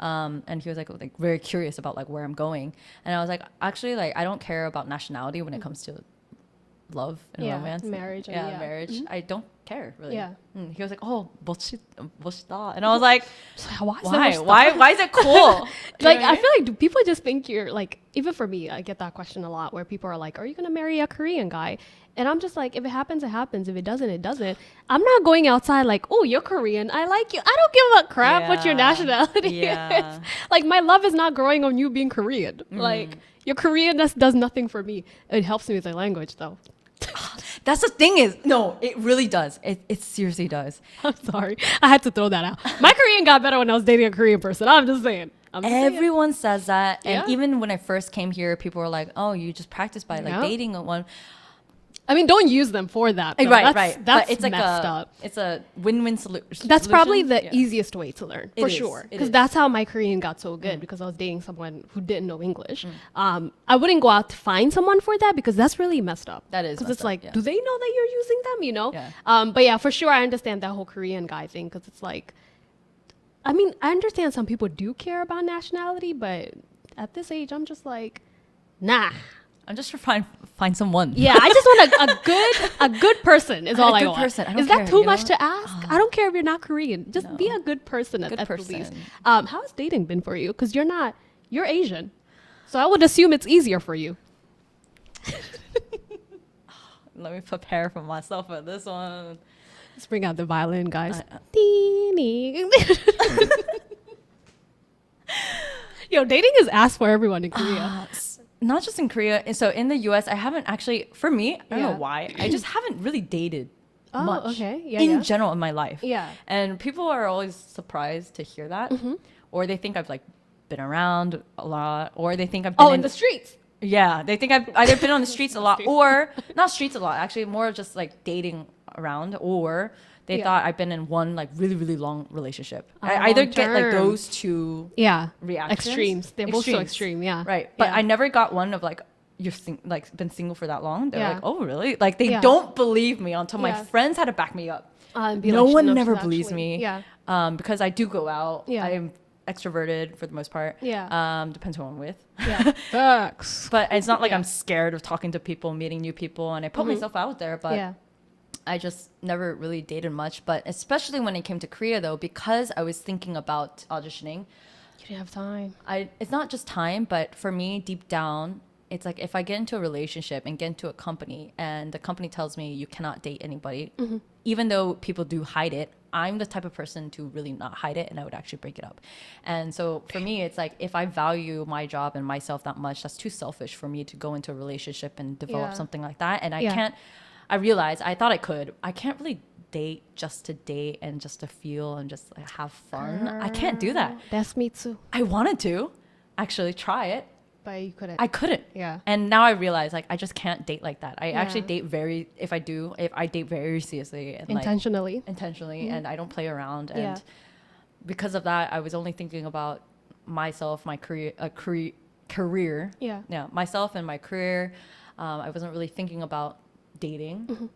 [SPEAKER 2] And he was like very curious about like where I'm going, and I was like, actually, like, I don't care about nationality when it comes to love and
[SPEAKER 1] Yeah,
[SPEAKER 2] romance,
[SPEAKER 1] marriage and-
[SPEAKER 2] Yeah,
[SPEAKER 1] yeah.
[SPEAKER 2] marriage. I don't care really.
[SPEAKER 1] Yeah.
[SPEAKER 2] He was like, oh, 멋있다, and I was like,
[SPEAKER 1] Why? Is that
[SPEAKER 2] why is it cool?
[SPEAKER 1] Like, I feel like, do people just think you're like, even for me, I get that question a lot where people are like, are you going to marry a Korean guy? And I'm just like, if it happens, it happens. If it doesn't, it doesn't. I'm not going outside like, oh, you're Korean. I like you. I don't give a crap what your
[SPEAKER 2] Yeah.
[SPEAKER 1] nationality
[SPEAKER 2] Yeah.
[SPEAKER 1] is. Like, my love is not growing on you being Korean. Like, your Koreanness does nothing for me. It helps me with the language, though.
[SPEAKER 2] That's the thing is, no, it really does. It seriously does.
[SPEAKER 1] I'm sorry. I had to throw that out. My Korean got better when I was dating a Korean person. I'm just saying.
[SPEAKER 2] Everyone says that, and
[SPEAKER 1] Yeah.
[SPEAKER 2] even when I first came here, people were like, "Oh, you just practice by like
[SPEAKER 1] Yeah.
[SPEAKER 2] dating one."
[SPEAKER 1] I mean, don't use them for that. though.
[SPEAKER 2] Right,
[SPEAKER 1] That's,
[SPEAKER 2] right.
[SPEAKER 1] That's
[SPEAKER 2] but it's like
[SPEAKER 1] messed up.
[SPEAKER 2] it's a win-win solution.
[SPEAKER 1] That's probably the easiest way to learn,
[SPEAKER 2] It
[SPEAKER 1] for
[SPEAKER 2] is.
[SPEAKER 1] sure.
[SPEAKER 2] It
[SPEAKER 1] Because
[SPEAKER 2] is.
[SPEAKER 1] that's how my Korean got so good, because I was dating someone who didn't know English. I wouldn't go out to find someone for that, because that's really messed up.
[SPEAKER 2] That is
[SPEAKER 1] Because
[SPEAKER 2] messed
[SPEAKER 1] it's
[SPEAKER 2] up,
[SPEAKER 1] like,
[SPEAKER 2] yeah.
[SPEAKER 1] do they know that you're using them,
[SPEAKER 2] Yeah.
[SPEAKER 1] But yeah, for sure, I understand that whole Korean guy thing, because it's like, I mean, I understand some people do care about nationality, but at this age, I'm just like, nah.
[SPEAKER 2] I'm just trying to find someone.
[SPEAKER 1] Yeah, I just want a good person is all I
[SPEAKER 2] good
[SPEAKER 1] want.
[SPEAKER 2] person. I don't
[SPEAKER 1] Is that
[SPEAKER 2] care,
[SPEAKER 1] too
[SPEAKER 2] you
[SPEAKER 1] much
[SPEAKER 2] know?
[SPEAKER 1] to ask? I don't care if you're not Korean. Just be
[SPEAKER 2] No.
[SPEAKER 1] a good person at
[SPEAKER 2] Good
[SPEAKER 1] the least.
[SPEAKER 2] person.
[SPEAKER 1] How has dating been for you? Because you're Asian. So I would assume it's easier for you.
[SPEAKER 2] Let me prepare for myself for this one.
[SPEAKER 1] Let's bring out the violin, guys. Yo, dating is asked for everyone in Korea.
[SPEAKER 2] Not just in Korea. And so in the US, I haven't actually, for me, I don't know
[SPEAKER 1] Yeah.
[SPEAKER 2] why, I just haven't really dated
[SPEAKER 1] Oh,
[SPEAKER 2] much
[SPEAKER 1] okay. Yeah,
[SPEAKER 2] in
[SPEAKER 1] yeah.
[SPEAKER 2] general in my life.
[SPEAKER 1] Yeah.
[SPEAKER 2] And people are always surprised to hear that. Or they think I've like been around a lot, or they think I've been
[SPEAKER 1] Oh, in the streets.
[SPEAKER 2] Yeah, they think I've either been on the streets a lot, or not streets a lot, actually more just like dating around, or they
[SPEAKER 1] Yeah.
[SPEAKER 2] thought I've been in one like really, really long relationship.
[SPEAKER 1] Oh,
[SPEAKER 2] I either get like
[SPEAKER 1] long-term.
[SPEAKER 2] those two
[SPEAKER 1] Yeah.
[SPEAKER 2] reactions.
[SPEAKER 1] Extremes. They're both so
[SPEAKER 2] Extremes.
[SPEAKER 1] extreme. Yeah.
[SPEAKER 2] Right. But
[SPEAKER 1] Yeah.
[SPEAKER 2] I never got one of like, like been single for that long. They're
[SPEAKER 1] Yeah.
[SPEAKER 2] like, oh, really? Like they
[SPEAKER 1] Yeah.
[SPEAKER 2] don't believe me until my
[SPEAKER 1] Yeah.
[SPEAKER 2] friends had to back me up.
[SPEAKER 1] And be
[SPEAKER 2] No
[SPEAKER 1] like,
[SPEAKER 2] one
[SPEAKER 1] she's
[SPEAKER 2] never believes
[SPEAKER 1] actually-
[SPEAKER 2] me.
[SPEAKER 1] Yeah.
[SPEAKER 2] Because I do go out.
[SPEAKER 1] Yeah.
[SPEAKER 2] I'm extroverted for the most part.
[SPEAKER 1] Yeah.
[SPEAKER 2] Depends who I'm with.
[SPEAKER 1] Yeah. Facts.
[SPEAKER 2] But it's not like
[SPEAKER 1] Yeah.
[SPEAKER 2] I'm scared of talking to people, meeting new people, and I put myself out there. But
[SPEAKER 1] Yeah.
[SPEAKER 2] I just never really dated much. But especially when it came to Korea, though, because I was thinking about auditioning,
[SPEAKER 1] You didn't have time.
[SPEAKER 2] it's not just time, but for me, deep down, it's like if I get into a relationship and get into a company and the company tells me you cannot date anybody, even though people do hide it, I'm the type of person to really not hide it, and I would actually break it up. And so for me, it's like if I value my job and myself that much, that's too selfish for me to go into a relationship and develop
[SPEAKER 1] Yeah.
[SPEAKER 2] something like that. And I
[SPEAKER 1] Yeah.
[SPEAKER 2] can't, I realized I thought I could. I can't really date just to date and just to feel and just like have fun. I can't do that.
[SPEAKER 1] That's me too.
[SPEAKER 2] I wanted to actually try it.
[SPEAKER 1] But you couldn't.
[SPEAKER 2] I couldn't.
[SPEAKER 1] Yeah.
[SPEAKER 2] And now I realize like I just can't date like that. I
[SPEAKER 1] Yeah.
[SPEAKER 2] actually date if I date very seriously and
[SPEAKER 1] Intentionally.
[SPEAKER 2] like intentionally and I don't play around. And
[SPEAKER 1] Yeah.
[SPEAKER 2] because of that, I was only thinking about myself, my career.
[SPEAKER 1] Yeah.
[SPEAKER 2] Yeah. Myself and my career. I wasn't really thinking about dating,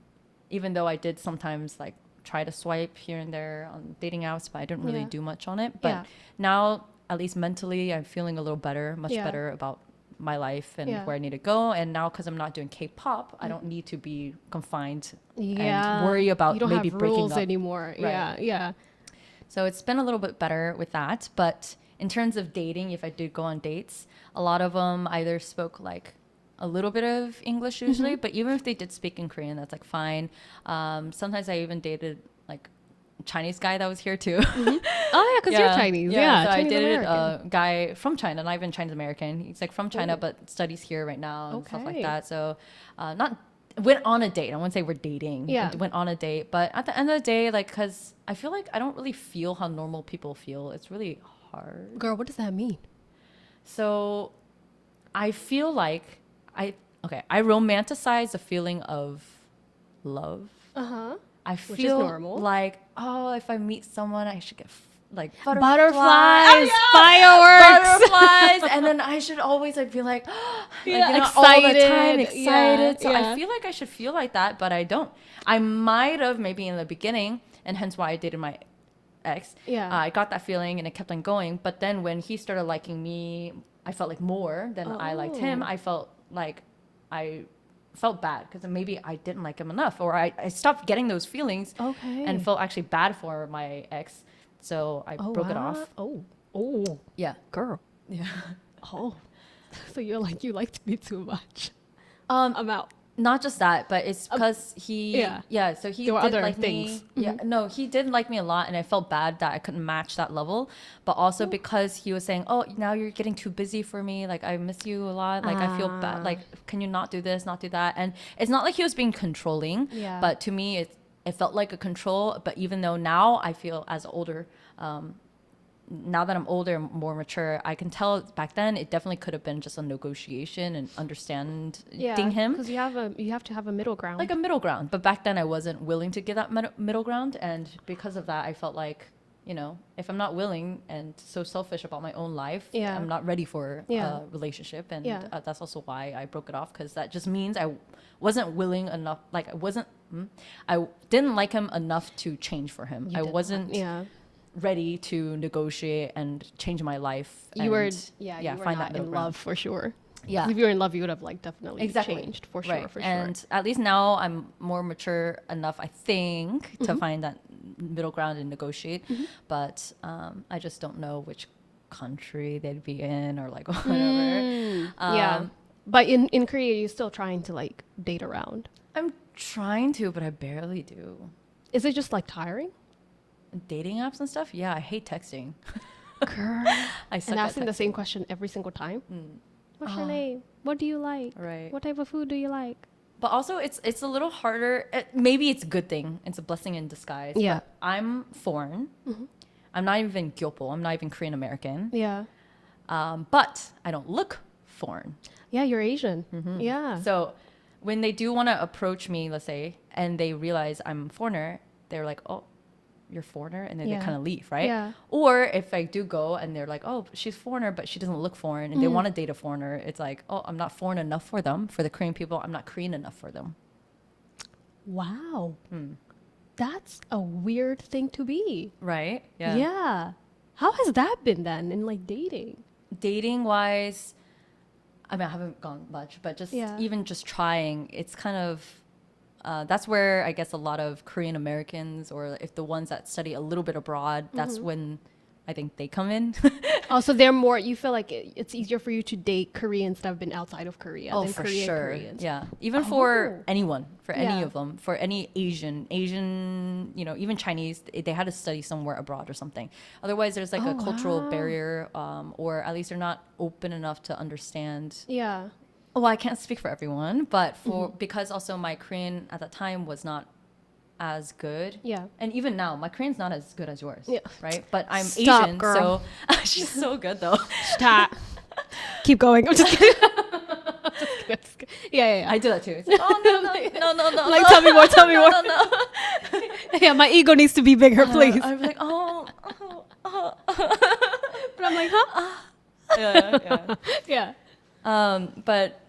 [SPEAKER 2] even though I did sometimes like try to swipe here and there on dating apps, but I didn't really
[SPEAKER 1] Yeah.
[SPEAKER 2] do much on it. But
[SPEAKER 1] Yeah.
[SPEAKER 2] now, at least mentally, I'm feeling a little better, much
[SPEAKER 1] Yeah.
[SPEAKER 2] better about my life and
[SPEAKER 1] Yeah.
[SPEAKER 2] where I need to go. And now, because I'm not doing K-pop, I don't need to be confined
[SPEAKER 1] Yeah.
[SPEAKER 2] and worry about
[SPEAKER 1] you don't
[SPEAKER 2] maybe
[SPEAKER 1] have
[SPEAKER 2] breaking
[SPEAKER 1] rules
[SPEAKER 2] up.
[SPEAKER 1] anymore. Yeah. Yeah.
[SPEAKER 2] So it's been a little bit better with that. But in terms of dating, if I did go on dates, a lot of them either spoke like a little bit of English usually, but even if they did speak in Korean, that's like fine. Sometimes I even dated like a Chinese guy that was here too.
[SPEAKER 1] Oh yeah, because you're Chinese. Yeah.
[SPEAKER 2] So I
[SPEAKER 1] Chinese
[SPEAKER 2] dated
[SPEAKER 1] American.
[SPEAKER 2] a guy from China, not even Chinese American. He's like from China, but studies here right now and stuff like
[SPEAKER 1] Okay.
[SPEAKER 2] that. So not went on a date. I wouldn't say we're dating.
[SPEAKER 1] Yeah.
[SPEAKER 2] Went on a date, but at the end of the day, like, cause I feel like I don't really feel how normal people feel. It's really hard.
[SPEAKER 1] Girl, what does that mean?
[SPEAKER 2] So I feel like I romanticize the feeling of love.
[SPEAKER 1] Uh-huh.
[SPEAKER 2] I
[SPEAKER 1] is
[SPEAKER 2] feel
[SPEAKER 1] normal.
[SPEAKER 2] like, oh, if I meet someone, I should get like
[SPEAKER 1] Butterflies, fireworks.
[SPEAKER 2] butterflies, and then I should always like be like,
[SPEAKER 1] Yeah,
[SPEAKER 2] all the time
[SPEAKER 1] excited.
[SPEAKER 2] excited.
[SPEAKER 1] Yeah,
[SPEAKER 2] So
[SPEAKER 1] yeah.
[SPEAKER 2] I feel like I should feel like that, but I don't. I might have maybe in the beginning, and hence why I dated my ex.
[SPEAKER 1] Yeah.
[SPEAKER 2] I got that feeling, and it kept on going. But then when he started liking me, I felt like more than I liked him.
[SPEAKER 1] Oh.
[SPEAKER 2] I felt like I felt bad because maybe I didn't like him enough, or I stopped getting those feelings
[SPEAKER 1] Okay.
[SPEAKER 2] and felt actually bad for my ex. So I broke it off.
[SPEAKER 1] Oh,
[SPEAKER 2] Yeah.
[SPEAKER 1] girl.
[SPEAKER 2] Yeah.
[SPEAKER 1] Oh, so you're like you liked me too much.
[SPEAKER 2] Um,
[SPEAKER 1] I'm out.
[SPEAKER 2] not just that, but it's because he,
[SPEAKER 1] yeah.
[SPEAKER 2] so he
[SPEAKER 1] There were
[SPEAKER 2] did
[SPEAKER 1] other
[SPEAKER 2] like
[SPEAKER 1] things.
[SPEAKER 2] me. Yeah, no, he did like me a lot, and I felt bad that I couldn't match that level. But also because he was saying, "Oh, now you're getting too busy for me. Like I miss you a lot. Like I feel bad. Like can you not do this, not do that?" And it's not like he was being controlling.
[SPEAKER 1] Yeah.
[SPEAKER 2] But to me, it felt like a control. But even though now I feel as older, now that I'm older and more mature, I can tell back then it definitely could have been just a negotiation and understanding him.
[SPEAKER 1] because you have to have a middle ground.
[SPEAKER 2] Like a middle ground. But back then I wasn't willing to give that middle ground. And because of that, I felt like, if I'm not willing and so selfish about my own life,
[SPEAKER 1] Yeah.
[SPEAKER 2] I'm not ready for
[SPEAKER 1] Yeah.
[SPEAKER 2] a relationship. And
[SPEAKER 1] Yeah.
[SPEAKER 2] that's also why I broke it off, because that just means I wasn't willing enough. Like I didn't like him enough to change for him.
[SPEAKER 1] You
[SPEAKER 2] I
[SPEAKER 1] did not.
[SPEAKER 2] wasn't
[SPEAKER 1] Yeah.
[SPEAKER 2] ready to negotiate and change my life.
[SPEAKER 1] You were
[SPEAKER 2] and,
[SPEAKER 1] you were
[SPEAKER 2] find
[SPEAKER 1] not
[SPEAKER 2] that middle
[SPEAKER 1] in
[SPEAKER 2] ground.
[SPEAKER 1] love for sure.
[SPEAKER 2] Yeah.
[SPEAKER 1] 'Cause if you were in love, you would have like definitely
[SPEAKER 2] Exactly.
[SPEAKER 1] changed for sure.
[SPEAKER 2] Right.
[SPEAKER 1] For sure.
[SPEAKER 2] And at least now I'm more mature enough, I think, to find that middle ground and negotiate. But I just don't know which country they'd be in or like whatever.
[SPEAKER 1] Yeah. But in Korea, you're still trying to like date around.
[SPEAKER 2] I'm trying to, but I barely do.
[SPEAKER 1] Is it just like tiring?
[SPEAKER 2] Dating apps and stuff? Yeah, I hate texting.
[SPEAKER 1] Girl.
[SPEAKER 2] I suck
[SPEAKER 1] And
[SPEAKER 2] at
[SPEAKER 1] asking the
[SPEAKER 2] texting.
[SPEAKER 1] same question every single time. What's your name? What do you like?
[SPEAKER 2] Right.
[SPEAKER 1] What type of food do you like?
[SPEAKER 2] But also, it's a little harder. Maybe it's a good thing. It's a blessing in disguise.
[SPEAKER 1] Yeah.
[SPEAKER 2] But I'm foreign. I'm not even Kyopo. I'm not even Korean American.
[SPEAKER 1] Yeah.
[SPEAKER 2] But I don't look foreign.
[SPEAKER 1] Yeah, you're Asian. Yeah.
[SPEAKER 2] So when they do want to approach me, let's say, and they realize I'm a foreigner, they're like, "Oh, you're a foreigner," and then
[SPEAKER 1] Yeah.
[SPEAKER 2] they kind of leave, right?
[SPEAKER 1] Yeah.
[SPEAKER 2] Or if I do go and they're like, "Oh, she's foreigner, but she doesn't look foreign," and they want to date a foreigner, it's like, "Oh, I'm not foreign enough for them. For the Korean people, I'm not Korean enough for them."
[SPEAKER 1] Wow. That's a weird thing to be.
[SPEAKER 2] Right?
[SPEAKER 1] Yeah. How has that been then in like dating?
[SPEAKER 2] Dating wise, I mean, I haven't gone much, but just
[SPEAKER 1] Yeah.
[SPEAKER 2] even just trying, it's kind of that's where I guess a lot of Korean Americans, or if the ones that study a little bit abroad, that's when I think they come in.
[SPEAKER 1] Also, they're more. You feel like it's easier for you to date Koreans that have been outside of Korea
[SPEAKER 2] Oh,
[SPEAKER 1] than
[SPEAKER 2] for
[SPEAKER 1] Korean
[SPEAKER 2] sure.
[SPEAKER 1] Koreans.
[SPEAKER 2] Yeah. Even
[SPEAKER 1] Oh.
[SPEAKER 2] for anyone, for any
[SPEAKER 1] Yeah.
[SPEAKER 2] of them, for any Asian, you know, even Chinese, they had to study somewhere abroad or something. Otherwise, there's like
[SPEAKER 1] Oh,
[SPEAKER 2] a cultural
[SPEAKER 1] wow.
[SPEAKER 2] barrier, or at least they're not open enough to understand.
[SPEAKER 1] Yeah.
[SPEAKER 2] Well, I can't speak for everyone, but for
[SPEAKER 1] Mm-hmm.
[SPEAKER 2] because also my Korean at that time was not as good.
[SPEAKER 1] Yeah.
[SPEAKER 2] And even now, my Korean's not as good as yours.
[SPEAKER 1] Yeah.
[SPEAKER 2] Right? But I'm
[SPEAKER 1] Stop,
[SPEAKER 2] Asian,
[SPEAKER 1] girl.
[SPEAKER 2] so she's so good though.
[SPEAKER 1] Stop. Keep going. I'm just kidding. Just kidding. Yeah.
[SPEAKER 2] I do that too. It's like, oh no.
[SPEAKER 1] Like, tell me more. Tell me more.
[SPEAKER 2] No.
[SPEAKER 1] Yeah, my ego needs to be bigger, please.
[SPEAKER 2] I'm like,
[SPEAKER 1] But I'm like, huh?
[SPEAKER 2] yeah.
[SPEAKER 1] Yeah.
[SPEAKER 2] But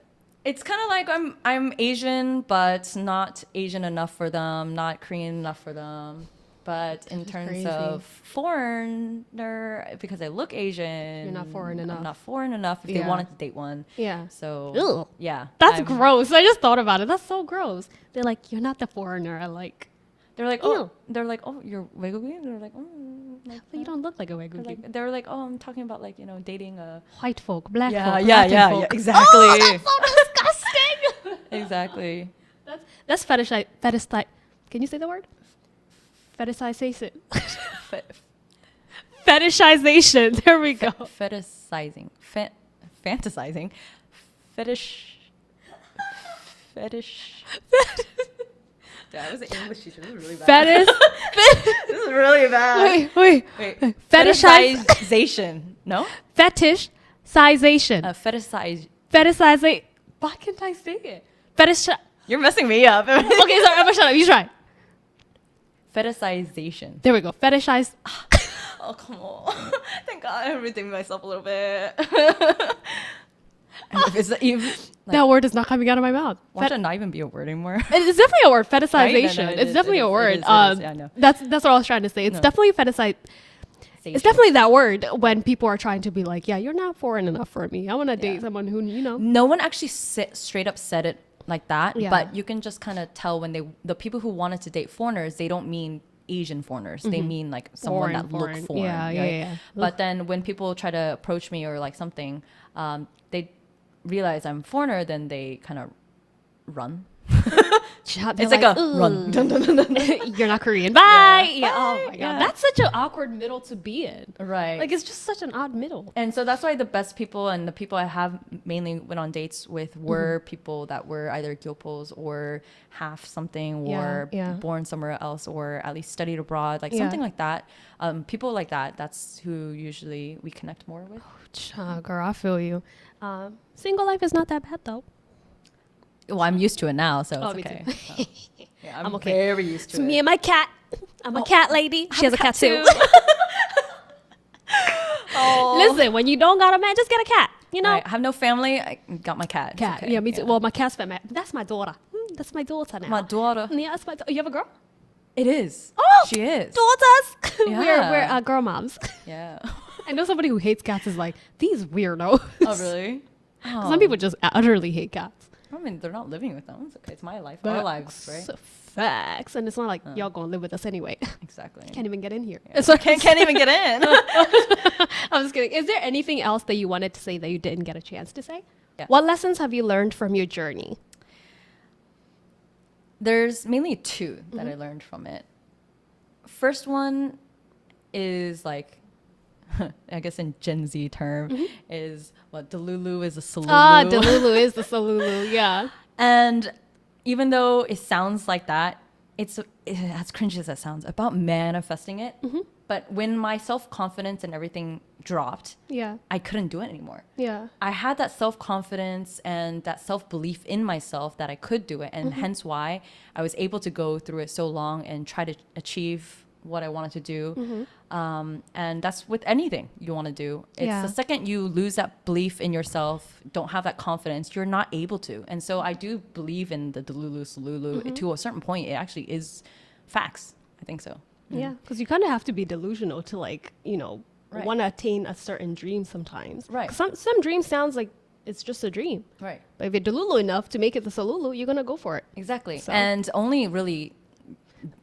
[SPEAKER 2] it's kind of like I'm Asian, but not Asian enough for them, not Korean enough for them. But in terms
[SPEAKER 1] crazy.
[SPEAKER 2] of foreigner, because I look Asian,
[SPEAKER 1] You're not foreign enough.
[SPEAKER 2] I'm not foreign enough if they
[SPEAKER 1] Yeah.
[SPEAKER 2] wanted to date one.
[SPEAKER 1] Yeah.
[SPEAKER 2] So
[SPEAKER 1] Ugh.
[SPEAKER 2] yeah,
[SPEAKER 1] That's
[SPEAKER 2] I'm-
[SPEAKER 1] gross. I just thought about it. That's so gross. They're like, you're not the foreigner I like.
[SPEAKER 2] They're like,
[SPEAKER 1] Ew.
[SPEAKER 2] you're Wegogi? They're like, like
[SPEAKER 1] But you don't look like a
[SPEAKER 2] They're
[SPEAKER 1] Wegugi.
[SPEAKER 2] they're like, oh, I'm talking about like, you know, dating a.
[SPEAKER 1] White folk, black
[SPEAKER 2] Yeah,
[SPEAKER 1] folk,
[SPEAKER 2] yeah,
[SPEAKER 1] Latin
[SPEAKER 2] yeah,
[SPEAKER 1] folk.
[SPEAKER 2] exactly.
[SPEAKER 1] Oh, that's so disgusting.
[SPEAKER 2] Exactly.
[SPEAKER 1] That's fetish. Can you say the word? Fetishization.
[SPEAKER 2] Fe-
[SPEAKER 1] Fetishization. There we go.
[SPEAKER 2] Fetishizing. Fantasizing. Fetish. Yeah, I was an English teacher. This is really bad. This is really bad.
[SPEAKER 1] Wait.
[SPEAKER 2] Wait.
[SPEAKER 1] Fetishize-
[SPEAKER 2] Fetishization. No?
[SPEAKER 1] Fetishization.
[SPEAKER 2] Fetishize.
[SPEAKER 1] Fetishization. Why can't I say it? Fetish.
[SPEAKER 2] You're messing me up.
[SPEAKER 1] Okay, sorry. I'm gonna shut up. You try.
[SPEAKER 2] Fetishization.
[SPEAKER 1] There we go. Fetishize.
[SPEAKER 2] Oh, come on. Thank God I'm redeeming myself a little bit. If it's even, like,
[SPEAKER 1] That word is not coming out of my mouth.
[SPEAKER 2] why should it not even be a word anymore?
[SPEAKER 1] It's definitely a word. Fetishization.
[SPEAKER 2] Right? No,
[SPEAKER 1] It's definitely a word.
[SPEAKER 2] Yeah, I know.
[SPEAKER 1] That's what I was trying to say. It's
[SPEAKER 2] No.
[SPEAKER 1] definitely fetishize. It's definitely that word when people are trying to be like, yeah, you're not foreign enough for me. I want to date someone who, you know.
[SPEAKER 2] No one actually straight up said it like that,
[SPEAKER 1] Yeah.
[SPEAKER 2] but you can just kind of tell when the people who wanted to date foreigners, they don't mean Asian foreigners. They mean like someone that look foreign.
[SPEAKER 1] Yeah,
[SPEAKER 2] right?
[SPEAKER 1] yeah.
[SPEAKER 2] But then when people try to approach me or like something, they realize I'm foreigner, then they kind of run.
[SPEAKER 1] It's
[SPEAKER 2] like a run.
[SPEAKER 1] You're not Korean. Bye.
[SPEAKER 2] Yeah.
[SPEAKER 1] Yeah. Oh my god.
[SPEAKER 2] Yeah.
[SPEAKER 1] That's such an awkward middle to be in.
[SPEAKER 2] Right.
[SPEAKER 1] Like it's just such an odd middle.
[SPEAKER 2] And so that's why the best people and the people I have mainly went on dates with were people that were either gyopos or half something or
[SPEAKER 1] Yeah.
[SPEAKER 2] born somewhere else or at least studied abroad, like
[SPEAKER 1] Yeah.
[SPEAKER 2] something like that. People like that, that's who usually we connect more with.
[SPEAKER 1] Girl, I feel you. Single life is not that bad though.
[SPEAKER 2] Well, I'm used to it now, so
[SPEAKER 1] Oh,
[SPEAKER 2] it's
[SPEAKER 1] me
[SPEAKER 2] okay.
[SPEAKER 1] too.
[SPEAKER 2] Yeah, I'm
[SPEAKER 1] okay.
[SPEAKER 2] very used
[SPEAKER 1] It's
[SPEAKER 2] to it.
[SPEAKER 1] me and my cat. I'm a cat lady. She has a cat too.
[SPEAKER 2] Oh.
[SPEAKER 1] Listen, when you don't got a man, just get a cat. You know,
[SPEAKER 2] I have no family. I got my cat. It's
[SPEAKER 1] cat.
[SPEAKER 2] okay.
[SPEAKER 1] Yeah, me too. Well, my cat's fat. That's my daughter. That's my daughter now.
[SPEAKER 2] My daughter.
[SPEAKER 1] Yeah, that's my. You have a girl?
[SPEAKER 2] It is.
[SPEAKER 1] Oh,
[SPEAKER 2] she is.
[SPEAKER 1] Daughters.
[SPEAKER 2] Yeah.
[SPEAKER 1] We're girl moms.
[SPEAKER 2] Yeah.
[SPEAKER 1] I know somebody who hates cats is like these weirdos.
[SPEAKER 2] Oh, really? Oh.
[SPEAKER 1] Some people just utterly hate cats.
[SPEAKER 2] I mean, they're not living with them. It's okay. It's my life. Our lives, right?
[SPEAKER 1] Facts. And it's not like y'all gonna live with us anyway.
[SPEAKER 2] Exactly.
[SPEAKER 1] Can't even get in here.
[SPEAKER 2] Yeah. So can't even get in.
[SPEAKER 1] I'm just kidding. Is there anything else that you wanted to say that you didn't get a chance to say?
[SPEAKER 2] Yeah.
[SPEAKER 1] What lessons have you learned from your journey?
[SPEAKER 2] There's mainly two that I learned from it. First one is like, I guess in Gen Z term, is what Delulu is a Salulu.
[SPEAKER 1] Ah, Delulu is the Salulu, yeah.
[SPEAKER 2] And even though it sounds like that, it's as cringy as that sounds, about manifesting it. But when my self-confidence and everything dropped,
[SPEAKER 1] Yeah.
[SPEAKER 2] I couldn't do it anymore.
[SPEAKER 1] Yeah.
[SPEAKER 2] I had that self-confidence and that self-belief in myself that I could do it. And hence why I was able to go through it so long and try to achieve what I wanted to do. And that's with anything you want to do. It's
[SPEAKER 1] Yeah.
[SPEAKER 2] the second you lose that belief in yourself, don't have that confidence, you're not able to. And so I do believe in the Delulu Salulu. To a certain point, it actually is facts. I think so.
[SPEAKER 1] Yeah. Because you kind of have to be delusional to like, you know,
[SPEAKER 2] Right.
[SPEAKER 1] want to attain a certain dream sometimes.
[SPEAKER 2] Right.
[SPEAKER 1] 'Cause some dreams sounds like it's just a dream.
[SPEAKER 2] Right.
[SPEAKER 1] But if you're Delulu enough to make it the Salulu, you're going to go for it.
[SPEAKER 2] Exactly.
[SPEAKER 1] So-
[SPEAKER 2] And only really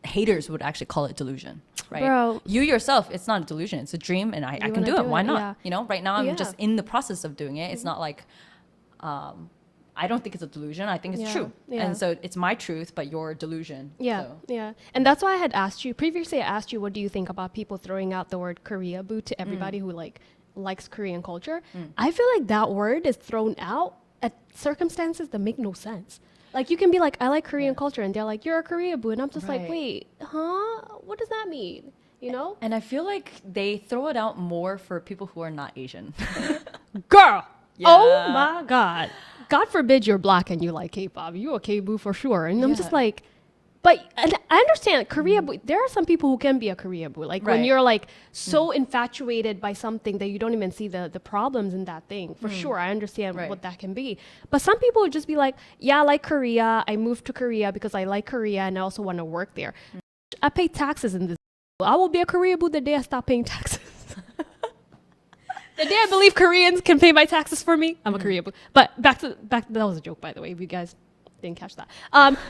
[SPEAKER 2] haters would actually call it delusion. right?
[SPEAKER 1] Bro.
[SPEAKER 2] You yourself, it's not a delusion, it's a dream, and I can
[SPEAKER 1] wanna
[SPEAKER 2] do it.
[SPEAKER 1] do
[SPEAKER 2] Why
[SPEAKER 1] it,
[SPEAKER 2] not?
[SPEAKER 1] yeah.
[SPEAKER 2] You know, right now I'm
[SPEAKER 1] Yeah.
[SPEAKER 2] just in the process of doing it. It's not like, I don't think it's a delusion. I think it's
[SPEAKER 1] Yeah,
[SPEAKER 2] true.
[SPEAKER 1] yeah.
[SPEAKER 2] And so it's my truth, but your delusion.
[SPEAKER 1] Yeah,
[SPEAKER 2] So.
[SPEAKER 1] yeah. And that's why I had asked you previously. I asked you, what do you think about people throwing out the word Koreaboo to everybody who like likes Korean culture? I feel like that word is thrown out at circumstances that make no sense. Like you can be like, I like Korean culture, and they're like, you're a Koreaboo, and I'm just like,
[SPEAKER 2] Right.
[SPEAKER 1] wait, huh? What does that mean? You know?
[SPEAKER 2] And I feel like they throw it out more for people who are not Asian.
[SPEAKER 1] Girl.
[SPEAKER 2] Yeah.
[SPEAKER 1] Oh my God. God forbid you're black and you like K-pop. You a K-boo for sure. And I'm just
[SPEAKER 2] Yeah.
[SPEAKER 1] like, but and I understand Koreaboo. There are some people who can be a Koreaboo. Like when
[SPEAKER 2] Right.
[SPEAKER 1] you're like so infatuated by something that you don't even see the problems in that thing. For sure, I understand
[SPEAKER 2] Right.
[SPEAKER 1] what that can be. But some people would just be like, yeah, I like Korea. I moved to Korea because I like Korea and I also want to work there. I pay taxes in this. I will be a Koreaboo the day I stop paying taxes. The day I believe Koreans can pay my taxes for me, I'm a Koreaboo. But back to that was a joke, by the way, if you guys didn't catch that.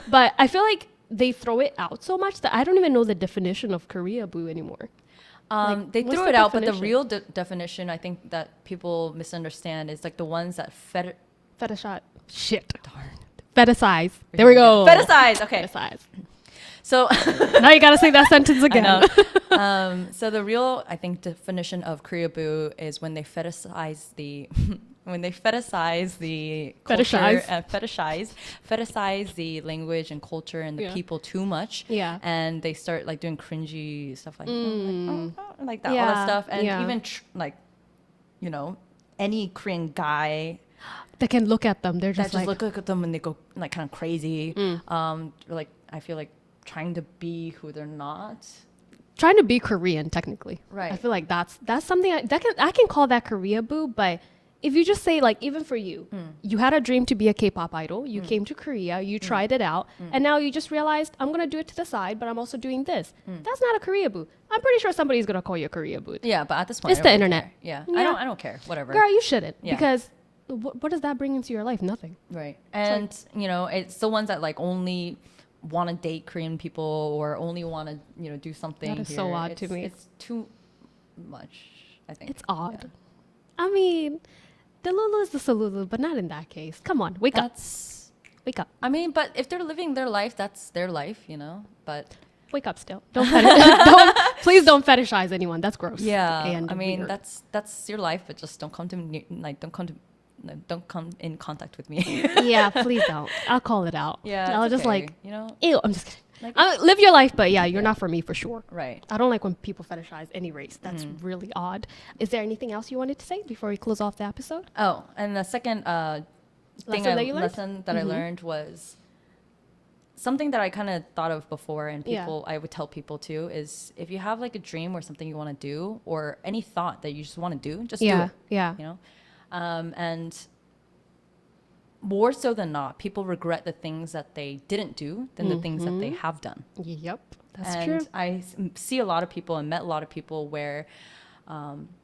[SPEAKER 1] But I feel like they throw it out so much that I don't even know the definition of Koreaboo anymore.
[SPEAKER 2] They
[SPEAKER 1] what's
[SPEAKER 2] threw
[SPEAKER 1] the
[SPEAKER 2] it out, but the
[SPEAKER 1] definition?
[SPEAKER 2] real definition I think that people misunderstand is like the ones that
[SPEAKER 1] Fetishize. Shit. Fetishize. There we go.
[SPEAKER 2] fetishize. Okay,
[SPEAKER 1] Fetishize.
[SPEAKER 2] so
[SPEAKER 1] Now you gotta say that sentence
[SPEAKER 2] I
[SPEAKER 1] again.
[SPEAKER 2] know. So the real, I think, definition of Koreaboo is when they fetishize the when they fetishize the culture, fetishize the language and culture and the
[SPEAKER 1] Yeah.
[SPEAKER 2] people too much.
[SPEAKER 1] Yeah.
[SPEAKER 2] And they start like doing cringy stuff like like that, all
[SPEAKER 1] Yeah,
[SPEAKER 2] that stuff, and
[SPEAKER 1] yeah.
[SPEAKER 2] even like, you know, any Korean guy
[SPEAKER 1] They can look at them. They're
[SPEAKER 2] that
[SPEAKER 1] just
[SPEAKER 2] just
[SPEAKER 1] like,
[SPEAKER 2] look at them and they go like kind of crazy. Like I feel like trying to be who they're not.
[SPEAKER 1] trying to be Korean, technically.
[SPEAKER 2] Right.
[SPEAKER 1] I feel like that's something I can call that Koreaboo. But if you just say like, even for you, you had a dream to be a K-pop idol. You came to Korea, you tried it out, and now you just realized I'm gonna do it to the side, but I'm also doing this. That's not a Koreaboo. I'm pretty sure somebody's gonna call you a Koreaboo.
[SPEAKER 2] Yeah, but at this point,
[SPEAKER 1] It's
[SPEAKER 2] I
[SPEAKER 1] the
[SPEAKER 2] don't really
[SPEAKER 1] internet.
[SPEAKER 2] care. Yeah.
[SPEAKER 1] Yeah.
[SPEAKER 2] I don't care. Whatever.
[SPEAKER 1] Girl, you shouldn't,
[SPEAKER 2] Yeah.
[SPEAKER 1] because what does that bring into your life? Nothing.
[SPEAKER 2] Right. And you know, it's the ones that like only want to date Korean people or only want to, you know, do something.
[SPEAKER 1] That is so
[SPEAKER 2] here.
[SPEAKER 1] odd to me.
[SPEAKER 2] It's too much, I think.
[SPEAKER 1] It's odd. I mean, the Lulu is the Salulu, but not in that case. Come on, wake up,
[SPEAKER 2] That's.
[SPEAKER 1] wake up,
[SPEAKER 2] I mean, but if they're living their life, that's their life, you know. But
[SPEAKER 1] wake up. Still, please don't fetishize anyone. That's gross.
[SPEAKER 2] yeah,
[SPEAKER 1] and
[SPEAKER 2] I mean,
[SPEAKER 1] weird.
[SPEAKER 2] that's your life. But just don't come to me, like don't come in contact with me.
[SPEAKER 1] Yeah, please don't. I'll call it out.
[SPEAKER 2] Yeah,
[SPEAKER 1] I'll
[SPEAKER 2] it's
[SPEAKER 1] just
[SPEAKER 2] okay,
[SPEAKER 1] like,
[SPEAKER 2] you know.
[SPEAKER 1] ew. I'm just kidding.
[SPEAKER 2] Like,
[SPEAKER 1] Live your life, but yeah, you're not for me for sure.
[SPEAKER 2] right.
[SPEAKER 1] I don't like when people fetishize any race. That's really odd. Is there anything else you wanted to say before we close off the episode?
[SPEAKER 2] Oh, and the second
[SPEAKER 1] Lesson that you learned?
[SPEAKER 2] lesson that I learned was something that I kind of thought of before, and
[SPEAKER 1] Yeah.
[SPEAKER 2] people I would tell people too is if you have like a dream or something you want to do or any thought that you just want to do, just do
[SPEAKER 1] Yeah,
[SPEAKER 2] it.
[SPEAKER 1] yeah.
[SPEAKER 2] You know, and more so than not, people regret the things that they didn't do than the things that they have done.
[SPEAKER 1] Yep, that's
[SPEAKER 2] And
[SPEAKER 1] true.
[SPEAKER 2] I see a lot of people and met a lot of people where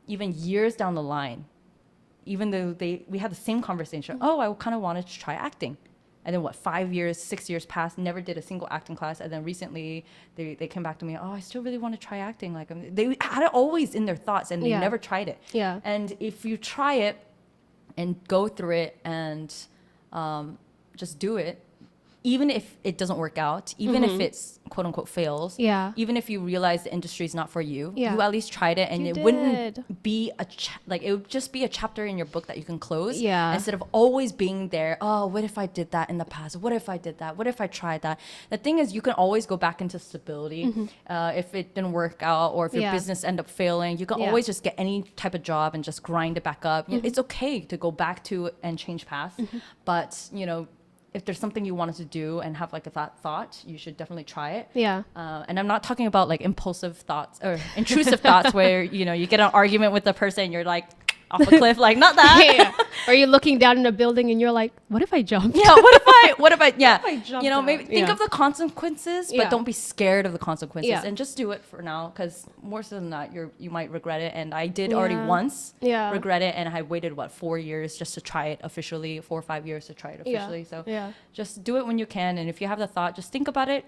[SPEAKER 2] even years down the line, even though we had the same conversation, oh, I kind of wanted to try acting. And then 5 years, 6 years passed, never did a single acting class. And then recently they came back to me, oh, I still really want to try acting. Like they had it always in their thoughts and they
[SPEAKER 1] Yeah.
[SPEAKER 2] never tried it.
[SPEAKER 1] Yeah.
[SPEAKER 2] And if you try it and go through it and just do it, even if it doesn't work out, even if it's quote unquote fails,
[SPEAKER 1] Yeah.
[SPEAKER 2] even if you realize the industry is not for you,
[SPEAKER 1] Yeah.
[SPEAKER 2] you at least tried it, and
[SPEAKER 1] You
[SPEAKER 2] it
[SPEAKER 1] did.
[SPEAKER 2] wouldn't be it would just be a chapter in your book that you can close.
[SPEAKER 1] Yeah.
[SPEAKER 2] Instead of always being there, oh, what if I did that in the past? What if I did that? What if I tried that? The thing is, you can always go back into stability. If it didn't work out, or if your
[SPEAKER 1] Yeah.
[SPEAKER 2] business ended up failing, you can
[SPEAKER 1] Yeah.
[SPEAKER 2] always just get any type of job and just grind it back up. It's okay to go back to and change paths, but you know, if there's something you wanted to do and have like a thought, you should definitely try it.
[SPEAKER 1] Yeah.
[SPEAKER 2] And I'm not talking about like impulsive thoughts or intrusive thoughts where, you know, you get an argument with the person and you're like off a cliff, like not that.
[SPEAKER 1] Yeah. Or you're looking down in a building and you're like, what if I jumped?
[SPEAKER 2] Yeah, what if I, yeah,
[SPEAKER 1] I jumped
[SPEAKER 2] you know,
[SPEAKER 1] out?
[SPEAKER 2] maybe think
[SPEAKER 1] Yeah.
[SPEAKER 2] of the consequences,
[SPEAKER 1] Yeah.
[SPEAKER 2] but don't be scared of the consequences,
[SPEAKER 1] Yeah.
[SPEAKER 2] and just do it for now, because more so than not, you might regret it. And I did already
[SPEAKER 1] Yeah.
[SPEAKER 2] once
[SPEAKER 1] Yeah.
[SPEAKER 2] regret it, and I waited 4 years just to try it officially, 4 or 5 years to try it officially. So
[SPEAKER 1] Yeah.
[SPEAKER 2] just do it when you can, and if you have the thought, just think about it,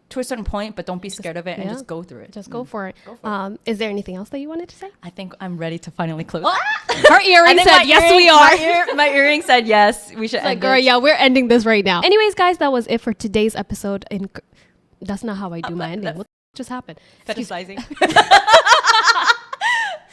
[SPEAKER 2] to a certain point, but don't be scared of it and
[SPEAKER 1] yeah.
[SPEAKER 2] just go through it.
[SPEAKER 1] Just go for it.
[SPEAKER 2] Go for it.
[SPEAKER 1] Is there anything else that you wanted to say?
[SPEAKER 2] I think I'm ready to finally close.
[SPEAKER 1] Her
[SPEAKER 2] I
[SPEAKER 1] earring
[SPEAKER 2] think
[SPEAKER 1] said,
[SPEAKER 2] my
[SPEAKER 1] yes,
[SPEAKER 2] earring-
[SPEAKER 1] we are.
[SPEAKER 2] My earring said yes. We should
[SPEAKER 1] Like,
[SPEAKER 2] end
[SPEAKER 1] girl,
[SPEAKER 2] it.
[SPEAKER 1] yeah, we're ending this right now. Anyways, guys, that was it for today's episode. That's not how I do my ending. What just happened?
[SPEAKER 2] Fetishizing.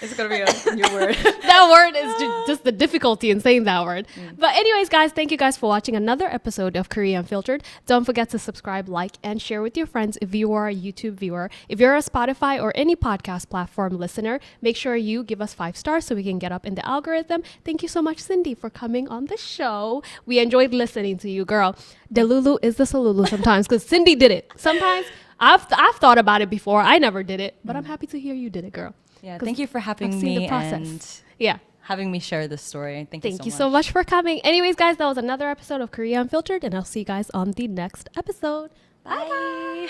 [SPEAKER 2] It's gonna be a new word.
[SPEAKER 1] That word is just the difficulty in saying that word. But anyways, guys, thank you guys for watching another episode of Korea Unfiltered. Don't forget to subscribe, like, and share with your friends if you are a YouTube viewer. If you're a Spotify or any podcast platform listener, make sure you give us 5 stars so we can get up in the algorithm. Thank you so much, Cindy, for coming on the show. We enjoyed listening to you, girl. Delulu is the Salulu sometimes because Cindy did it. Sometimes I've thought about it before. I never did it, but I'm happy to hear you did it, girl.
[SPEAKER 2] Yeah, thank you for having
[SPEAKER 1] I've seen
[SPEAKER 2] me
[SPEAKER 1] the process.
[SPEAKER 2] and
[SPEAKER 1] Yeah.
[SPEAKER 2] having me share this story. Thank
[SPEAKER 1] Thank you so much for coming. Anyways, guys, that was another episode of Korea Unfiltered, and I'll see you guys on the next episode. Bye.